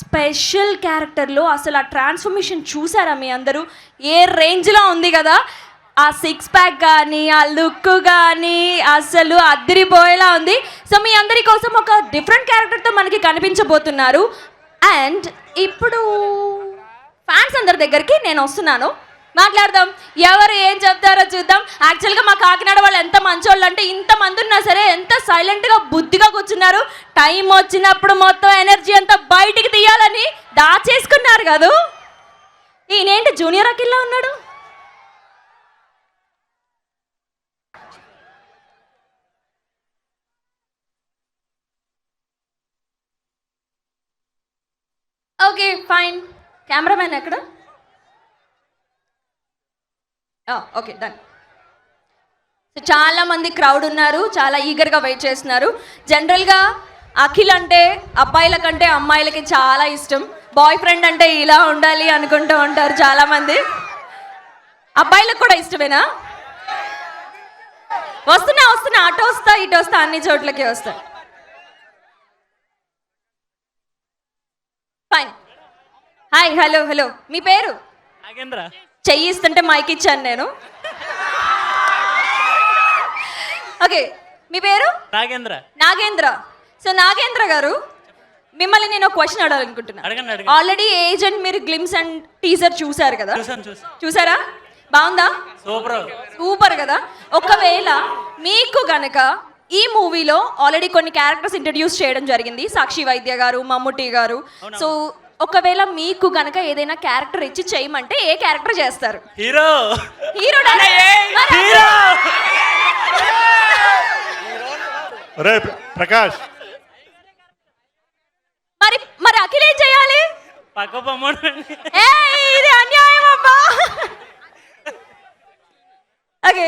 Special క్యారెక్టర్లో అసలు ఆ ట్రాన్స్ఫర్మేషన్ చూసారా మీ అందరూ? ఏ రేంజ్లో ఉంది కదా, ఆ సిక్స్ ప్యాక్ కానీ ఆ లుక్ కానీ అసలు అదిరిపోయేలా ఉంది. సో మీ అందరి కోసం ఒక డిఫరెంట్ క్యారెక్టర్తో మనకి కనిపించబోతున్నారు. అండ్ ఇప్పుడు ఫ్యాన్స్ అందరి దగ్గరికి నేను వస్తున్నాను, మాట్లాడదాం. ఎవరు ఏం చెప్తారో చూద్దాం. యాక్చువల్గా మా కాకినాడ వాళ్ళు ఎంత మంచోళ్ళు అంటే, ఇంతమంది ఉన్నా సరే ఎంత సైలెంట్గా బుద్ధిగా కూర్చున్నారు. టైం వచ్చినప్పుడు మొత్తం ఎనర్జీ అంతా బయటికి తీయాలని దాచేసుకున్నారు కదా. ఈయనేంటి జూనియర్ అఖిల్లా ఉన్నాడు? Okay fine. కెమెరామ్యాన్ ఎక్కడ? Okay done. చాలా మంది క్రౌడ్ ఉన్నారు, చాలా ఈగర్గా వెయిట్ చేస్తున్నారు. జనరల్గా అఖిల్ అంటే అబ్బాయిల కంటే అమ్మాయిలకి చాలా ఇష్టం. బాయ్ ఫ్రెండ్ అంటే ఇలా ఉండాలి అనుకుంటూ ఉంటారు చాలామంది. అబ్బాయిలకు కూడా ఇష్టమేనా? వస్తున్నా అటు వస్తా ఇటు వస్తా, అన్ని చోట్లకి వస్తా. ఫైన్. Hi, hello. మీ పేరు? నాగేంద్ర. చెయ్యి ఇస్తుంటే మైక్ ఇచ్చాను నేను. ఓకే, మీ పేరు? నాగేంద్ర. సో నాగేంద్ర గారు, మిమ్మల్ని నేను ఒక క్వశ్చన్ అడగాలనుకుంటున్నాను. ఆల్రెడీ ఏజెంట్ మీరు గ్లిమ్స్ అండ్ టీజర్ చూసారు కదా? చూసారా? బాగుందా? సూపర్ కదా. ఒకవేళ మీకు గనక ఈ మూవీలో ఆల్రెడీ కొన్ని క్యారెక్టర్స్ ఇంట్రడ్యూస్ చేయడం జరిగింది, సాక్షి వైద్య గారు, మమ్ముట్టి గారు. సో ఒకవేళ మీకు గనక ఏదైనా క్యారెక్టర్ ఇచ్చి చేయమంటే ఏ క్యారెక్టర్ చేస్తారు? హీరో. ప్రకాష్. మరి అఖిల్ ఏం చేయాలి? ఇది అన్యాయం అబ్బా. ఓకే,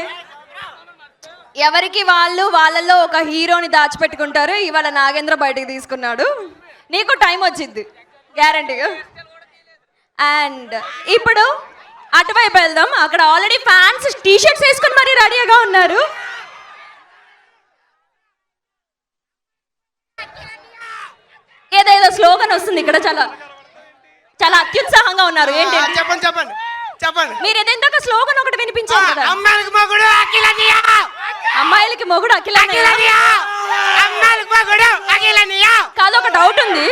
ఎవరికి వాళ్ళలో ఒక హీరోని దాచిపెట్టుకుంటారు. ఇవాళ నాగేంద్ర బయటకు తీసుకున్నాడు. నీకు టైం వచ్చింది గ్యారంటీగా. అండ్ ఇప్పుడు అటువైపు వెళ్దాం. అక్కడ ఆల్రెడీ ఫ్యాన్స్ టీషర్ట్స్ వేసుకుని మరీ రెడీగా ఉన్నారు. ఏదో స్లోగన్ వస్తుంది ఇక్కడ. చాలా అత్యుత్సాహంగా ఉన్నారు. ఏంటి? చెప్పండి. మీరు ఏదైనా స్లోగన్ ఒకటి వినిపించారు కదా. అమ్మాయిలకి మొగుడు అఖిలనియా. కాదు, ఒక డౌట్ ఉంది.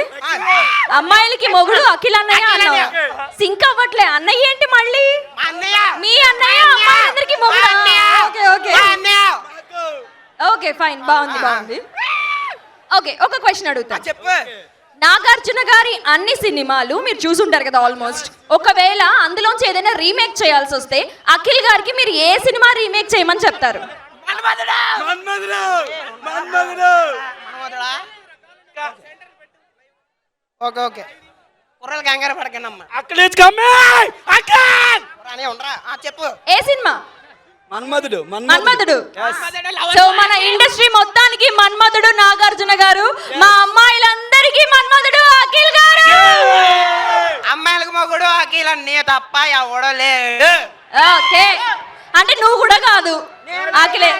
అమ్మాయిలకి మొగుడు అఖిలన్నయ్య అన్నావు, సింక్ అవ్వట్లే. అన్నయ్య ఏంటి మళ్ళీ? మీ అన్నయ్య అమ్మాయిలందరికీ మొగుడు. ఓకే ఫైన్, బాగుంది. ఓకే, ఒక క్వశ్చన్ అడుగుతా. నాగార్జున గారి అన్ని సినిమాలు మీరు చూసుంటారు కదా ఆల్మోస్ట్. ఒకవేళ అందులోంచి ఏదైనా రీమేక్ చేయాల్సి వస్తే అఖిల్ గారికి మీరు ఏ సినిమా రీమేక్ చేయమని చెప్తారు? ఓకే కుర్రలు కంగారు పడకండి. చెప్పు. ఏ సినిమా? మన్మధుడు. సో మన ఇండస్ట్రీ మొత్తానికి మన్మధుడు నాగార్జున గారు, మా అమ్మాయిలందరికీ మన్మధుడు అఖిల్ గారు. అమ్మాయిలకు మొగుడు అఖిల్ అన్నీ తప్ప ఎవడో లేడు. ఓకే, అంటే నువ్వు కూడా కాదు, అఖిలే.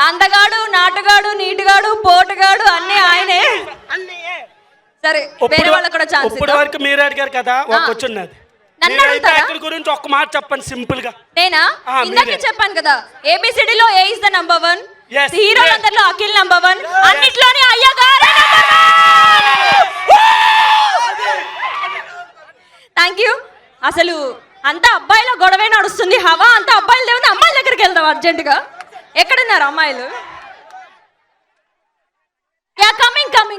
అందగాడు, నాటుగాడు, నీటుగాడు, పోటుగాడు అన్నీ ఆయనే. సరే, వేరే వాళ్ళకి కూడా ఛాన్స్. ఇప్పటి వరకు మీరు అడిగారు కదా, ఒక క్వశ్చన్ గురించి ఒక్క మాట చెప్పండి సింపుల్ గా. నేనా? ఇందాకే చెప్పాను కదా, ఏబిసిడిలో ఏ ఇస్ ద నంబర్ 1, హీరోలందరిలో అఖిల్ నంబర్ 1, అన్నిట్లోనే అయ్యా గారే నంబర్ 1. Thank you. అసలు అంతా అబ్బాయిల గొడవే నడుస్తుంది, హవా అంతా అబ్బాయిలు దేవుంది. అమ్మాయిల దగ్గరికి వెళ్దాం అర్జెంటుగా. ఎక్కడున్నారు అమ్మాయిలు? Yeah,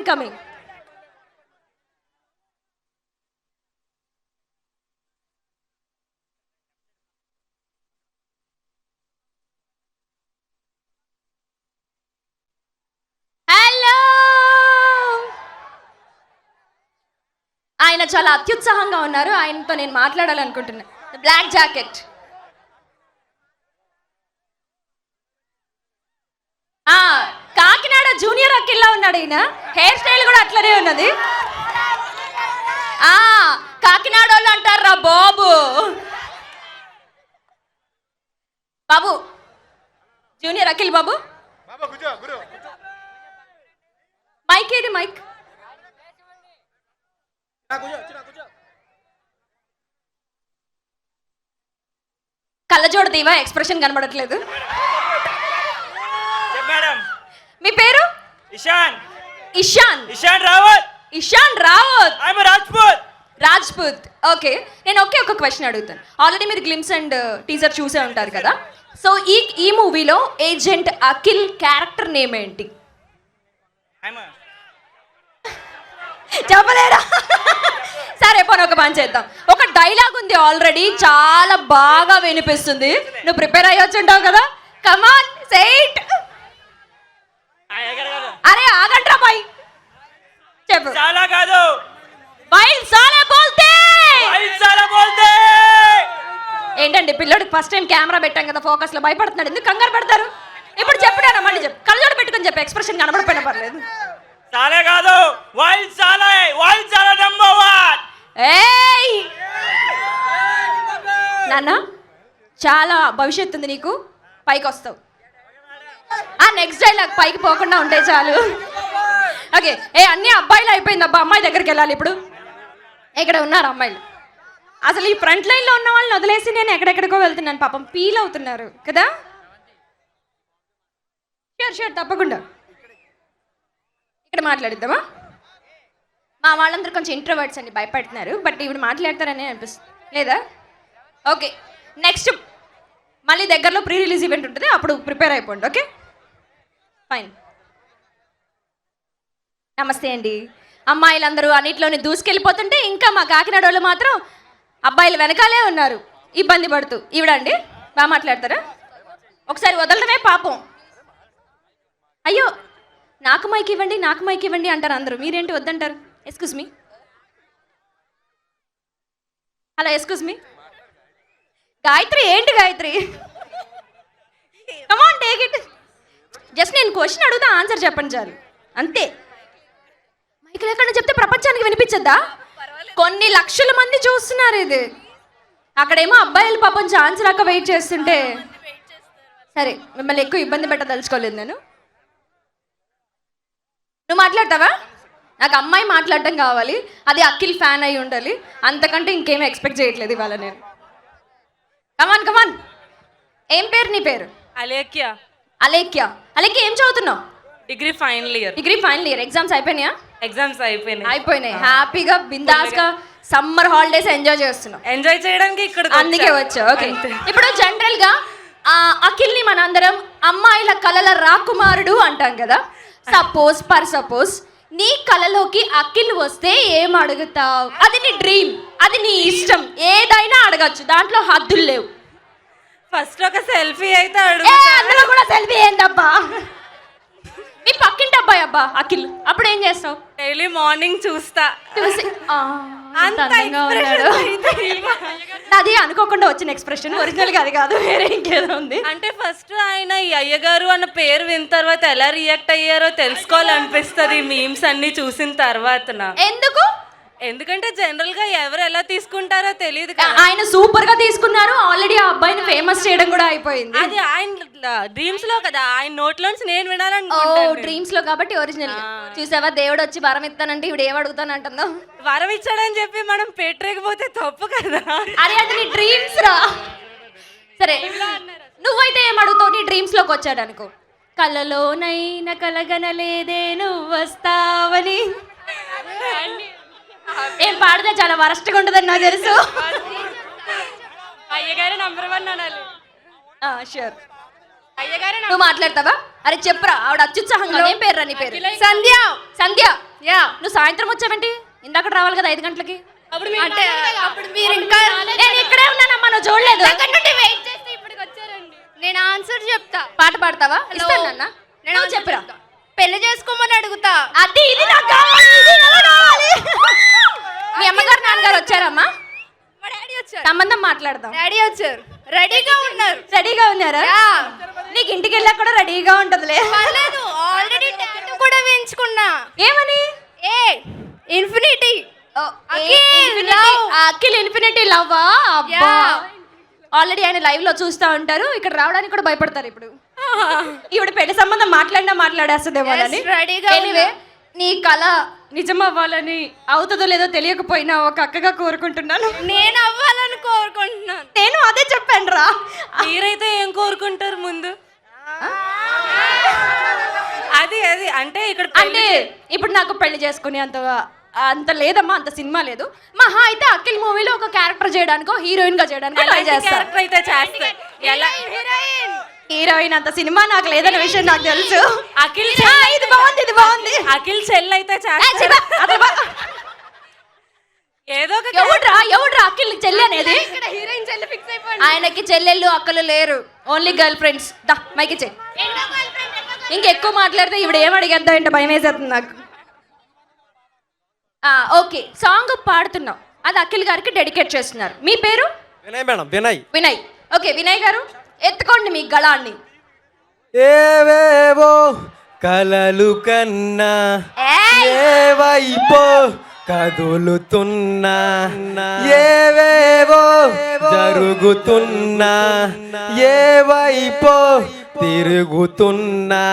coming. ఆయన చాలా అత్యుత్సాహంగా ఉన్నారు. ఆయనతో నేను మాట్లాడాలనుకుంటున్నా. Black jacket. కాకినాడ జూనియర్ అఖిల్లా ఉన్నాడు ఈయన. హెయిర్ స్టైల్ కూడా అట్లనే ఉన్నది. కాకినాడ వాళ్ళు అంటారా బాబు. జూనియర్ అఖిల్ బాబు. మైక్ ఏది మైక్? కళ్ళజోడు తీవా, ఎక్స్ప్రెషన్ కనబడట్లేదు. మేడం మీ పేరు? ఇషాన్. ఇషాన్. ఇషాన్ రావత్. ఇషాన్ రావత్. ఐఎమ్ రాజ్పూత్. రాజ్పూత్. ఓకే, నేను ఒక క్వశ్చన్ అడుగుతాను. ఆల్రెడీ మీరు గ్లిమ్స్ అండ్ టీజర్ చూసే ఉంటారు కదా. సో ఈ మూవీలో ఏజెంట్ అఖిల్ క్యారెక్టర్ నేమ్ ఏంటి? చెప్పలేరా? సరే పోనీ ఒక పని చేద్దాం. ఒక డైలాగ్ ఉంది ఆల్రెడీ, చాలా బాగా వినిపిస్తుంది. నువ్వు ప్రిపేర్ అయ్యొచ్చు ఉంటావు కదా. కమాన్ సే ఇట్. అరే ఆగండ్రా బాయ్, చెప్పు. చాలా కాదు, వైల్ సాలే బోల్తే. ఏంటండి పిల్లోడికి ఫస్ట్ టైం కెమెరా పెట్టాం కదా, ఫోకస్ లో భయపడుతున్నాడు, ఎందుకు కంగారు పెడతారు? ఇప్పుడు చెప్పాను, మళ్ళీ చెప్పు. కళ్ళజోడు పెట్టుకొని చెప్పు, ఎక్స్ప్రెషన్ కనబడిపోయినా పర్లేదు. సాలే కాదు, వైల్ సాలే. వైల్ సాలే నంబర్ 1. ఏయ్ నాన్న, చాలా భవిష్యత్తు ఉంది నీకు, పైకి వస్తావు. నెక్స్ట్ డైలాగ్ పైకి పోకుండా ఉంటే చాలు. ఓకే, అన్ని అబ్బాయిలు అయిపోయింది అబ్బా, అమ్మాయి దగ్గరికి వెళ్ళాలి ఇప్పుడు. ఇక్కడ ఉన్నారు అమ్మాయిలు. అసలు ఈ ఫ్రంట్ లైన్లో ఉన్న వాళ్ళని వదిలేసి నేను ఎక్కడెక్కడికో వెళ్తున్నాను, పాపం ఫీల్ అవుతున్నారు కదా. షూర్ తప్పకుండా ఇక్కడ మాట్లాడిద్దామా? మా వాళ్ళందరూ కొంచెం ఇంట్రోవర్ట్స్ అండి, భయపడుతున్నారు. బట్ ఇప్పుడు మాట్లాడతారని అనిపిస్తుంది లేదా? ఓకే, నెక్స్ట్ మళ్ళీ దగ్గరలో ప్రీ రిలీజ్ ఈవెంట్ ఉంటుంది, అప్పుడు ప్రిపేర్ అయిపోండి. Okay fine. నమస్తే అండి. అమ్మాయిలందరూ అన్నిట్లోని దూసుకెళ్ళిపోతుంటే ఇంకా మా కాకినాడ వాళ్ళు మాత్రం అబ్బాయిలు వెనకాలే ఉన్నారు ఇబ్బంది పడుతూ. ఈవిడండి బాగా మాట్లాడతారా? ఒకసారి వదలడమే పాపం. అయ్యో నాకు మైక్ ఇవ్వండి అంటారు అందరూ, మీరేంటి వద్దంటారు? Excuse me, hello excuse me. Gayatri ఏంటి Gayatri? Come on take it. Just నేను క్వశ్చన్ అడుగుతా, ఆన్సర్ చెప్పండి చాలు, అంతే. మైక్ లేకుండా చెప్తే ప్రపంచానికి వినిపించద్దా? కొన్ని లక్షల మంది చూస్తున్నారు ఇది. అక్కడేమో అబ్బాయిలు పాపం ఛాన్స్ రాక వెయిట్ చేస్తుంటే, సరే మిమ్మల్ని ఎక్కువ ఇబ్బంది పెట్టదలుచుకోలేదు నేను. నువ్వు మాట్లాడతావా? నాకు అమ్మాయి మాట్లాడటం కావాలి, అది అఖిల్ ఫ్యాన్ అయి ఉండాలి, అంతకంటే ఇంకేమీ ఎక్స్పెక్ట్ చేయట్లేదు ఇవాళ నేను. కమాన్. ఏం పేరు నీ పేరు? అలేఖ్య. అలేఖ్య ఏం చదువుతున్నావు? Degree final year. ఎగ్జామ్స్ అయిపోయినాయా? ఎగ్జామ్స్ అయిపోయినాయి. హ్యాపీగా బిందాస్గా సమ్మర్ హాలిడేస్ ఎంజాయ్ చేస్తున్నావు. ఎంజాయ్ చేయడానికి ఇక్కడ అందుకే వచ్చా. ఓకే, ఇప్పుడు జనరల్ గా అఖిల్ని మనందరం అమ్మాయిల కలల రాకుమారుడు అంటాం కదా. సపోజ్ నీ కలలోకి అఖిల్ వస్తే ఏం అడుగుతావు? అది నీ డ్రీమ్, అది నీ ఇష్టం, ఏదైనా అడగచ్చు, దాంట్లో హద్దులు లేవు. ఫస్ట్ ఒక సెల్ఫీ అయితే అందులో కూడా సెల్ఫీ ఏంటబ్బా? మీ పక్కింటి అబ్బాయి అబ్బా అఖిల్, అప్పుడు ఏం చేస్తావు? డైలీ మార్నింగ్ చూసి అది అనుకోకుండా వచ్చిన ఎక్స్ప్రెషన్, ఒరిజినల్ గా అది కాదు, వేరే ఇంకేదో ఉంది. అంటే ఫస్ట్ ఆయన ఈ అయ్యగారు అన్న పేరు విన్న తర్వాత ఎలా రియాక్ట్ అయ్యారో తెలుసుకోవాలనిపిస్తుంది మీమ్స్ అన్ని చూసిన తర్వాత. ఎందుకంటే జనరల్ గా ఎవరు ఎలా తీసుకుంటారో తెలియదు కదా. ఆయన సూపర్ గా తీసుకున్నారు, ఆల్రెడీ ఆ అబ్బాయిని ఫేమస్ చేయడం కూడా అయిపోయింది. అది ఆయన డ్రీమ్స్ లో కదా, ఆయన నోట్లోంచి నేను వినాలనుకుంటున్నాను. డ్రీమ్స్ లో కాబట్టి ఒరిజినల్. చూసావా, దేవుడు వచ్చి వరం ఇస్తానంటే ఇప్పుడు ఏం అడుగుతానంటుందో. వరం ఇచ్చాడని చెప్పి మనం పెట్టలేకపోతే తప్పు కదా. అరే అది నీ డ్రీమ్స్ రా. సరే నువ్వైతే ఏం అడుగుతావు? నీ డ్రీమ్స్ లోకి వచ్చాడు అనుకో, కలలోనైనా కలగనలేదే నువ్వు వస్తావని. ఏం పాడితే చాలా వరస్ట్గా ఉంటుందని నాకు తెలుసు. అయ్యగారు నంబర్ 1 అనాలి. షూర్. నువ్వు మాట్లాడతావా? అరే చెప్పురా, ఆవిడ అత్యుత్సాహంగా. ఏం పేరు రా నీ పేరు? సంధ్య. యా, నువ్వు సాయంత్రం వచ్చావేంటి? ఇందాక రావాలి కదా 5 గంటలకి. అప్పుడు మీరు ఇంకా నేను ఇక్కడే ఉన్నానమ్మా, నువ్వు చూడలేదు. వెయిట్ చేస్తే ఇప్పటికి వచ్చారండి. నేను ఆన్సర్ చెప్తా. పాట పాడతావా? ఇస్తాను అన్న. నేను చెప్పురా. పెళ్లి చేసుకోమని అడుగుతా. అది ఇది నాకు కావాలి, ఇది నాకు కావాలి. మీ అమ్మగారు నాన్నగారు వచ్చారమ్మా? మా డాడీ వచ్చారు. సంబంధం మాట్లాడదాం. డాడీ వచ్చారు, రెడీగా ఉన్నారు. రెడీగా ఉన్నారా? నీకు ఇంటికి వెళ్ళాక కూడా రెడీగా ఉంటదిలే. పర్లేదు, ఆల్రెడీ టాటూ కూడా వేయించుకున్నా. ఏమని? ఇన్ఫినిటీ. అఖిల్ ఇన్ఫినిటీ లవ్వా? అబ్బా, ఆల్రెడీ ఆయన లైవ్ లో చూస్తూ ఉంటారు, ఇక్కడ రావడానికి కూడా భయపడతారు. ఇప్పుడు ఈవిడ పెళ్లి సంబంధం మాట్లాడేస్తుందేమో అని. రెడీగా. ఎనీవే, నీ కళ నిజం అవ్వాలని అవుతుందో లేదో తెలియకపోయినా ఒక అక్కగా కోరుకుంటున్నాను. నేను అవ్వాలని కోరుకుంటున్నాను. నేను అదే చెప్పాను రా. మీరైతే ఏం కోరుకుంటారు ముందు? అది అంటే ఇక్కడ అంటే ఇప్పుడు నాకు పెళ్లి చేసుకుని అంత లేదమ్మా, అంత సినిమా లేదు. మహా అయితే అఖిల్ మూవీలో ఒక క్యారెక్టర్ చేయడానికో హీరోయిన్ గా చేయడానికో ట్రై చేస్తాను. క్యారెక్టర్ అయితే చేస్తా. ఎలా హీరోయిన్ అంత సినిమా నాకు లేదన్న విషయం నాకు తెలుసు. అఖిల్ ఇది బాగుంది, ఇది బాగుంది. అఖిల్ చెల్లి అయితే చేస్తా. ఏదో ఒక ఎవడ్రా అఖిల్ చెల్లి అనేది? హీరోయిన్ చెల్లి ఫిక్స్ అయిపోయింది. ఆయనకి చెల్లెళ్ళు అక్కలు లేరు, ఓన్లీ గర్ల్ ఫ్రెండ్స్. దా మైకి చెయ్యి. ఇంకెక్కువ మాట్లాడితే ఇప్పుడు ఏం అడిగేద్దా అంటే భయం వేసేస్తుంది నాకు. ఓకే, సాంగ్ పాడుతున్నాం, అది అఖిల్ గారికి డెడికేట్ చేస్తున్నారు. మీ పేరు? వినయ్ మేడం. వినయ్. వినయ్. ఓకే వినయ్ గారు ఎత్తుకోండి మీ గళాన్ని. ఏవేవో కలలు కన్నా ఏవైపో కదులుతున్నా, ఏవేవో జరుగుతున్నా, ఏవైపో తిరుగుతున్నా,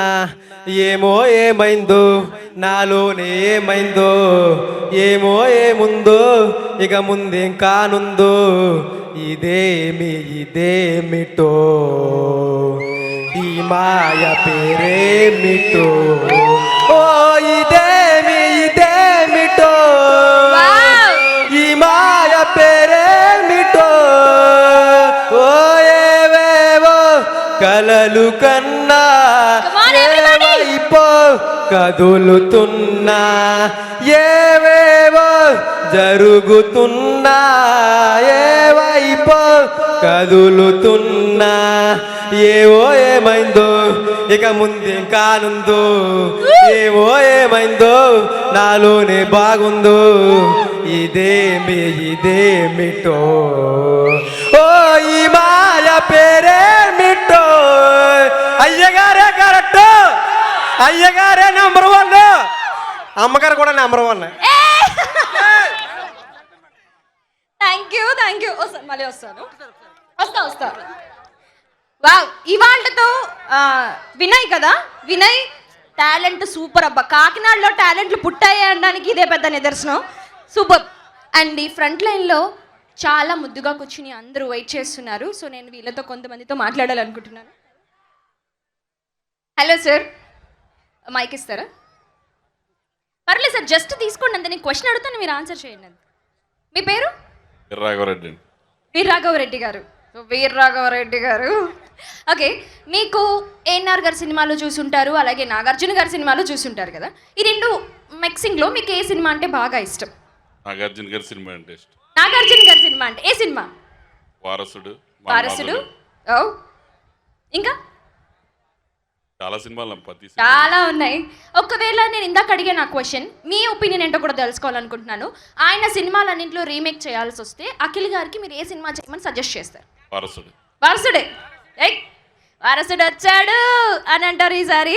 ఏమో ఏమైందో నాలోనే ఏమైందో, ఏమో ఏముందో ఇక ముందేం కానుందో, ఇదేమిటో ఈ మాయ పేరేమిటో, ఓ ఇదేమిటో ఈ మాయ పేరేమిటో, ఓ ఏవేవో కలలు కన్నా ఏవైపో కదులుతున్నా, ఏవేవో జరుగుతున్నా, ఏవైపో కదులుతున్నా, ఏవో ఏమైందో ఇక ముందేం కానుందో, ఏవో ఏమైందో నాలోనే బాగుందో, ఇదేమిటో ఓ ఈ మాయ పేరేమిటో. అయ్యగారే కరెక్ట్, అయ్యగారే నెంబర్ 1, అమ్మగారు కూడా నెంబర్ 1. Thank you. మళ్ళీ వస్తా. వావ్, ఇవాళతో వినయ్ కదా, వినయ్ టాలెంట్ సూపర్ అబ్బా. కాకినాడలో టాలెంట్లు పుట్టాయి అనడానికి ఇదే పెద్ద నిదర్శనం. సూపర్. అండ్ ఈ ఫ్రంట్ లైన్లో చాలా ముద్దుగా కూర్చుని అందరూ వెయిట్ చేస్తున్నారు. సో నేను వీళ్ళతో కొంతమందితో మాట్లాడాలనుకుంటున్నాను. హలో సార్, మైక్ ఇస్తారా? పర్లేదు సార్, జస్ట్ తీసుకోండి అంతే. నేను క్వశ్చన్ అడుగుతాను, మీరు ఆన్సర్ చేయండి. మీ పేరు? వీర్రాఘవరెడ్డి గారు. ఓకే, మీకు ఏఎన్ఆర్ గారి సినిమాలు చూసుంటారు, అలాగే నాగార్జున గారి సినిమాలు చూసుంటారు కదా. ఈ రెండు మిక్సింగ్లో మీకు ఏ సినిమా అంటే బాగా ఇష్టం? నాగార్జున గారి సినిమా అంటే ఇష్టం. నాగార్జున గారి సినిమా అంటే ఏ సినిమా? వారసుడు. ఓ, ఇంకా చాలా సినిమాలు చాలా ఉన్నాయి. ఒకవేళ నేను ఇందాక అడిగే నా క్వశ్చన్, మీ ఒపీనియన్ ఏంటో కూడా తెలుసుకోవాలనుకుంటున్నాను. ఆయన సినిమాలన్నింటిలో రీమేక్ చేయాల్సి వస్తే అఖిల్ గారికి మీరు ఏ సినిమా చేయమని సజెస్ట్ చేస్తారు? వారసుడే. వారసుడు వచ్చాడు అని అంటారు ఈసారి.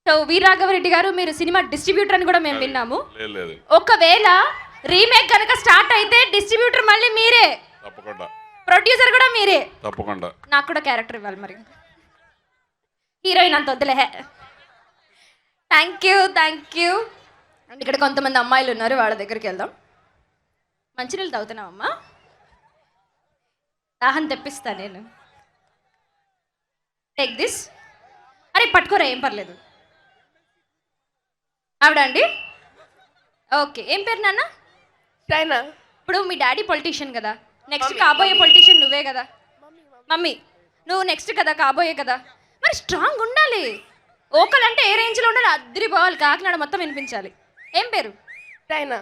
సో వీరరాఘవరెడ్డి గారు, మీరు సినిమా డిస్ట్రిబ్యూటర్ అని కూడా మేము విన్నాము. ఒకవేళ రీమేక్ కనుక స్టార్ట్ అయితే డిస్ట్రిబ్యూటర్ మళ్ళీ మీరే, ప్రొడ్యూసర్ కూడా మీరే. తప్పకుండా. నాకు కూడా క్యారెక్టర్ ఇవ్వాలి మరి, హీరోయిన్ అంత వద్దులే. Thank you. అండ్ ఇక్కడ కొంతమంది అమ్మాయిలు ఉన్నారు, వాళ్ళ దగ్గరికి వెళ్దాం. మంచినీళ్ళు తాగుతున్నావమ్మా? దాహం తెప్పిస్తా నేను. Take this. అరే పట్టుకోరా, ఏం పర్లేదు. ఆవిడ అండి? ఓకే, ఏం పేరు నాన్న? చైనా. ఇప్పుడు మీ డాడీ పొలిటీషియన్ కదా, నెక్స్ట్ కాబోయే పొలిటీషియన్ నువ్వే కదా. మమ్మీ, నువ్వు నెక్స్ట్ కదా కాబోయే కదా, మరి స్ట్రాంగ్ ఉండాలి. ఓకల్ అంటే ఏ రేంజ్లో ఉండాలి? అద్దరిపోవాలి, కాకినాడ మొత్తం వినిపించాలి. ఏం పేరు? శ్రైనా.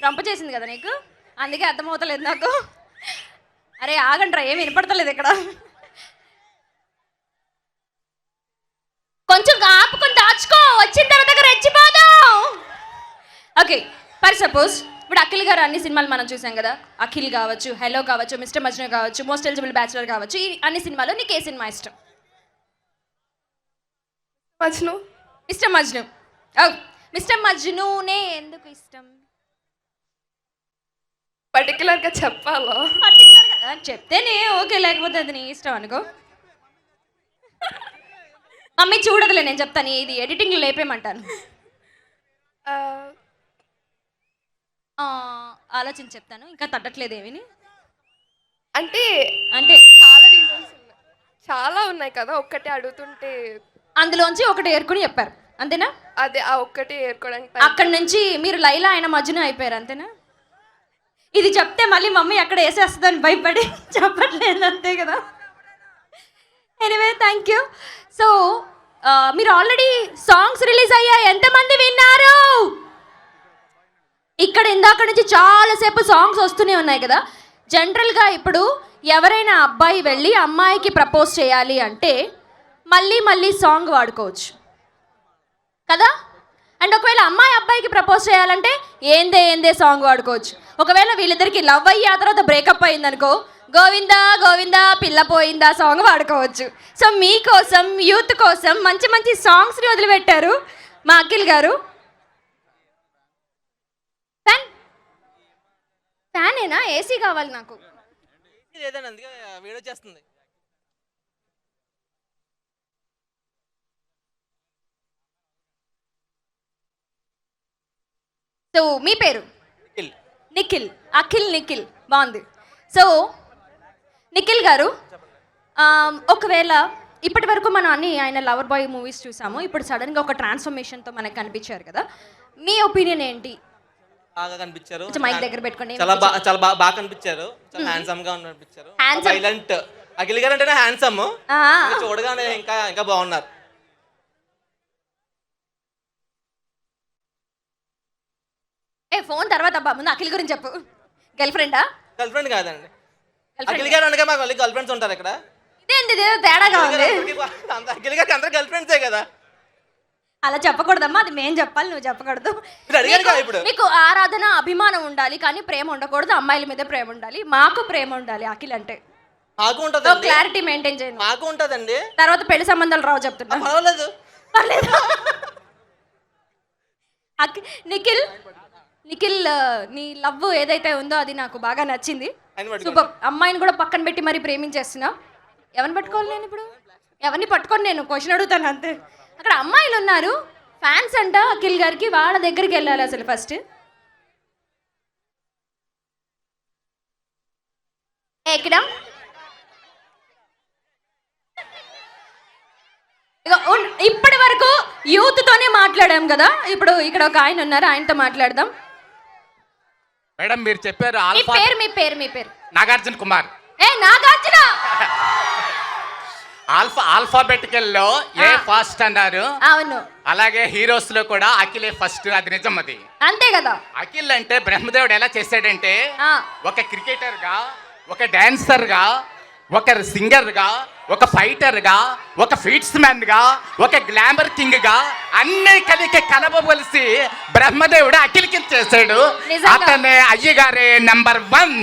రంప చేసింది కదా నీకు, అందుకే అర్థమవుతలేదు నాకు. అరే ఆగండ్రా, ఏమి వినపడతలేదు ఇక్కడ. కొంచెం ఆపుకొని దాచుకో, వచ్చిన తర్వాత రెచ్చిపోదు. ఓకే, ఫర్ సపోజ్ ఇప్పుడు అఖిల్ గారు అన్ని సినిమాలు మనం చూసాం కదా. అఖిల్ కావచ్చు, హెలో కావచ్చు, మిస్టర్ మజ్ను కావచ్చు, మోస్ట్ ఎలిజిబుల్ బ్యాచులర్ కావచ్చు. ఈ అన్ని సినిమాలో నీకు ఏ సినిమా ఇష్టం? మిస్టర్ మజ్ను. మిస్టర్ మజ్నునే ఎందుకు ఇష్టం? పర్టికులర్గా చెప్పాలా? పర్టికులర్గా చెప్తేనే ఓకే, లేకపోతే అది నీ ఇష్టం అనుకో. మమ్మీ చూడదులే, నేను చెప్తాను, ఇది ఎడిటింగ్లో లేపేయమంటాను. ఆలోచించి చెప్తాను, ఇంకా తట్టట్లేదు ఏమిని. అంటే అంటే చాలా రీజన్స్ ఉన్నాయి, చాలా ఉన్నాయి కదా, ఒక్కటే అడుగుతుంటే అందులోంచి ఒకటి ఏరుకుని చెప్పారు అంతేనా? అదే ఆ ఒక్కటి ఏర్కోవడానికి అక్కడి నుంచి మీరు లైలా ఆయన మధ్యన అయిపోయారు అంతేనా? ఇది చెప్తే మళ్ళీ మమ్మీ అక్కడ వేసేస్తుందని భయపడి చెప్పట్లేదు అంతే కదా. Anyway thank you. సో మీరు ఆల్రెడీ సాంగ్స్ రిలీజ్ అయ్యాయి, ఎంతమంది విన్నారు? ఇక్కడ ఇందాక నుంచి చాలాసేపు సాంగ్స్ వస్తూనే ఉన్నాయి కదా. జనరల్గా ఇప్పుడు ఎవరైనా అబ్బాయి వెళ్ళి అమ్మాయికి ప్రపోజ్ చేయాలి అంటే మళ్ళీ మళ్ళీ సాంగ్ వాడుకోవచ్చు కదా. అండ్ ఒకవేళ అమ్మాయి అబ్బాయికి ప్రపోజ్ చేయాలంటే ఏందే ఏందే సాంగ్ వాడుకోవచ్చు. ఒకవేళ వీళ్ళిద్దరికి లవ్ అయ్యి ఆ తర్వాత బ్రేకప్ అయిందనుకో, గోవిందా గోవిందా పిల్ల పోయిందా సాంగ్ వాడుకోవచ్చు. సో మీకోసం యూత్ కోసం మంచి మంచి సాంగ్స్ని వదిలిపెట్టారు మా అఖిల్ గారు. ఫ్యాన్ ఫ్యానేనా? ఏసీ కావాలి నాకు. లేదండి, అందుకే వీడియో చేస్తుంది. సో మీ పేరు? నిఖిల్. అఖిల్ నిఖిల్, బాగుంది. సో నిఖిల్ గారు, ఒకవేళ ఇప్పటి వరకు మనం అన్ని ఆయన లవర్ బాయ్ మూవీస్ చూసాము, ఇప్పుడు సడన్గా ఒక ట్రాన్స్ఫర్మేషన్తో మనకు కనిపించారు కదా, మీ ఒపీనియన్ ఏంటి? బాగా కనిపించారు, మైక్ దగ్గర పెట్టుకోండి. చాలా బాగా కనిపించారు, చాలా హ్యాండ్సమ్ గా కనిపించారు. సైలెంట్ అఖిల్ గారు అంటేనే హ్యాండ్సమ్, చూడగానే ఇంకా ఇంకా బాగున్నారు. ఫోన్ తర్వాత అబ్బా, ముందు అఖిల్ గురించి చెప్పు. గర్ల్ ఫ్రెండా? గర్ల్ ఫ్రెండ్ కాదండి, అఖిల్ గారు అనగా మాకు గర్ల్ ఫ్రెండ్స్ ఉంటారు ఇక్కడ. ఇదేంటి ఇదేదో తేడాగా ఉంది. అఖిల్ గారికి అందరూ గర్ల్ ఫ్రెండ్సే కదా. అలా చెప్పకూడదమ్మా, అది మేము చెప్పాలి, నువ్వు చెప్పకూడదు. మీకు ఆరాధన అభిమానం ఉండాలి కానీ ప్రేమ ఉండకూడదు, అమ్మాయిల మీద ప్రేమ ఉండాలి. మాకు ప్రేమ ఉండాలి అఖిల్ అంటే. మాకు ఉంటుంది, క్లారిటీ మెయింటైన్ చేయండి. మాకు ఉంటుందండి. తర్వాత పెళ్లి సంబంధాలు రావు చెప్తున్నా. పర్వాలేదు. నిఖిల్ నిఖిల్ నీ లవ్ ఏదైతే ఉందో అది నాకు బాగా నచ్చింది. సూపర్. అమ్మాయిని కూడా పక్కన పెట్టి మరి ప్రేమించేస్తున్నా. ఎవరిని పట్టుకోవాలి నేను ఇప్పుడు? ఎవరిని పట్టుకొని నేను క్వశ్చన్ అడుగుతాను అంతే. అక్కడ అమ్మాయిలు ఉన్నారు, ఫ్యాన్స్ అంట అఖిల్ గారికి, వాళ్ళ దగ్గరికి వెళ్ళాలి అసలు ఫస్ట్. ఎక్కడ ఇప్పటి వరకు యూత్ తోనే మాట్లాడాం కదా, ఇప్పుడు ఇక్కడ ఒక ఆయన ఉన్నారు, ఆయనతో మాట్లాడదాం. మేడం మీరు చెప్పారు మీ పేరు? నాగార్జున కుమార్. నాగార్జున. ఆల్ఫాబెటికల్ లో ఏ ఫస్ట్ అన్నారు, అవును. అలాగే హీరోస్ లో కూడా అఖిలే ఫస్ట్, అది నిజం. అది అంతే కదా. అఖిల్ అంటే బ్రహ్మదేవుడు ఎలా చేశాడంటే, ఒక క్రికెటర్ గా, ఒక డాన్సర్ గా, ఒక సింగర్ గా, ఒక ఫైటర్ గా, ఒక ఫీట్స్ మ్యాన్ గా, ఒక గ్లామర్ కింగ్ గా అన్ని కలిగి కలపవలసి బ్రహ్మదేవుడు అఖిల్ కింద చేశాడు. అతనే అయ్యగారే నంబర్ 1.